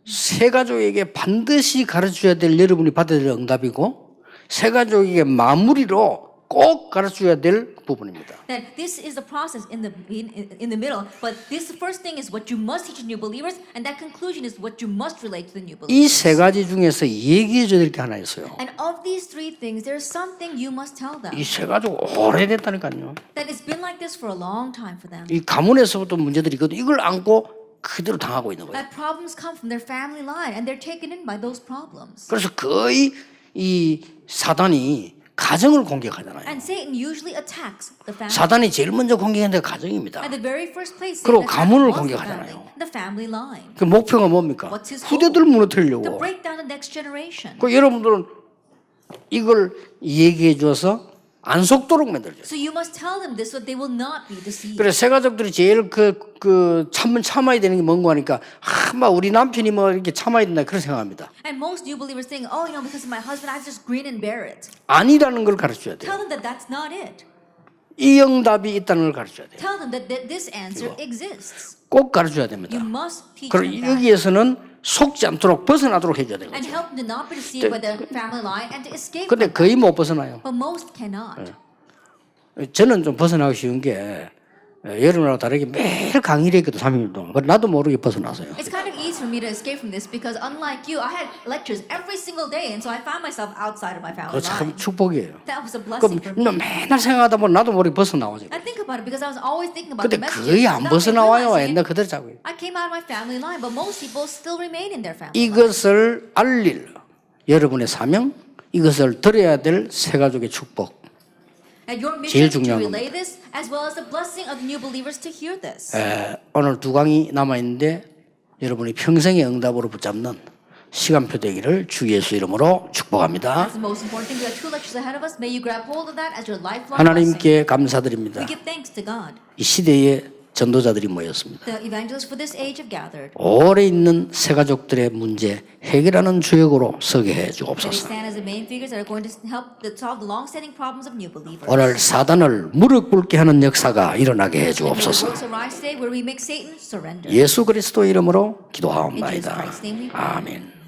Speaker 1: 새 가족에게 반드시 가르쳐야 될 여러분이 받아야 될 응답이고 새 가족에게 마무리로 꼭 가르쳐야 될 부분입니다.
Speaker 2: That this is the process in the middle, but this first thing is what you must teach new believers, and that conclusion is what you must relate to the new
Speaker 1: 이
Speaker 2: believers.
Speaker 1: 세 가지 중에서 얘기해 줘야 될 게 하나 있어요.
Speaker 2: And of these 3 things, there's something you must tell them.
Speaker 1: 이 세 가족 오래됐다니까요.
Speaker 2: That it's been like this for a long time for them.
Speaker 1: 이 가문에서부터 문제들이 있거든요. 이걸 안고 그대로 당하고 있는 거예요.
Speaker 2: That problems come from their family line, and they're taken in by those problems.
Speaker 1: 그래서 거의 이 사단이 가정을 공격하잖아요.
Speaker 2: And Satan usually attacks the family.
Speaker 1: 사단이 제일 먼저 공격하는 데가 가정입니다.
Speaker 2: At the very first place,
Speaker 1: 그리고
Speaker 2: Satan
Speaker 1: 가문을
Speaker 2: attacks the
Speaker 1: 공격하잖아요.
Speaker 2: family, the family line.
Speaker 1: 그 목표가 뭡니까?
Speaker 2: What's his
Speaker 1: 후대들
Speaker 2: To
Speaker 1: 무너뜨리려고.
Speaker 2: break down the next generation.
Speaker 1: 그 여러분들은 이걸 얘기해 줘서 안 속도록 만들죠.
Speaker 2: So you must tell them this so they will not be deceived.
Speaker 1: 그래 새 가족들이 제일 참아야 되는 게 뭔가 하니까 막 우리 남편이 뭐 이렇게 참아야 된다 그런 생각합니다.
Speaker 2: And most new believers think, oh, because of my husband, I just grin and bear it.
Speaker 1: 아니라는 걸 가르쳐야 돼요.
Speaker 2: Tell them that that's not it.
Speaker 1: 이 응답이 있다는 걸 가르쳐야 돼요.
Speaker 2: Tell them that this answer exists.
Speaker 1: 꼭 가르쳐야 됩니다.
Speaker 2: You must teach
Speaker 1: 그리고
Speaker 2: them that.
Speaker 1: 여기에서는 속지 않도록 벗어나도록 해줘야 되는
Speaker 2: And
Speaker 1: 거죠.
Speaker 2: help them to not be deceived by the family line and to escape
Speaker 1: 근데
Speaker 2: from
Speaker 1: 거의 못 벗어나요.
Speaker 2: But most cannot.
Speaker 1: 저는 좀 벗어나기 쉬운 게 여러분하고 다르게 매일 강의를 했거든 3일 동안. 그래서 나도 모르게 벗어나서요.
Speaker 2: It's kind of easy for me to escape from this because unlike you, I had lectures every single day and so I found myself outside of my family
Speaker 1: 그거 참
Speaker 2: line.
Speaker 1: 축복이에요.
Speaker 2: That was a
Speaker 1: 그럼
Speaker 2: blessing for me.
Speaker 1: 너 맨날 생각하다 보면 나도 모르게 벗어나오지.
Speaker 2: I think about it because I was always thinking about
Speaker 1: 근데
Speaker 2: the messages.
Speaker 1: 거의 안
Speaker 2: without me
Speaker 1: 벗어나와요.
Speaker 2: realizing
Speaker 1: 옛날
Speaker 2: it.
Speaker 1: 그대로 자고 있어요.
Speaker 2: I came out of my family line, but most people still remain in their family line.
Speaker 1: 이것을 알릴 여러분의 사명, 이것을 드려야 될 새 가족의 축복.
Speaker 2: And your
Speaker 1: 제일
Speaker 2: mission is to
Speaker 1: 중요한
Speaker 2: relay this as well as the blessing of the new believers to hear this.
Speaker 1: 오늘 2강이 남아있는데 여러분이 평생의 응답으로 붙잡는 시간표 되기를 주 예수 이름으로 축복합니다.
Speaker 2: That's the most important thing. We have 2 lectures ahead of us. May you grab hold of that as your lifelong blessing.
Speaker 1: 하나님께 감사드립니다.
Speaker 2: We give thanks to God.
Speaker 1: 이 시대에 전도자들이 모였습니다.
Speaker 2: The evangelists for this age have gathered.
Speaker 1: 오래 있는 새 가족들의 문제 해결하는 주역으로 서게 해
Speaker 2: They
Speaker 1: 주옵소서.
Speaker 2: stand as the main figures that are going to help solve the long-standing problems of new believers.
Speaker 1: 오늘 사단을 무릎 꿇게 하는 역사가 일어나게 해
Speaker 2: And may the
Speaker 1: 주옵소서.
Speaker 2: works arise today where we make Satan surrender.
Speaker 1: 예수 그리스도 이름으로
Speaker 2: In Jesus
Speaker 1: 기도하옵나이다.
Speaker 2: Christ's name we pray.
Speaker 1: 아멘.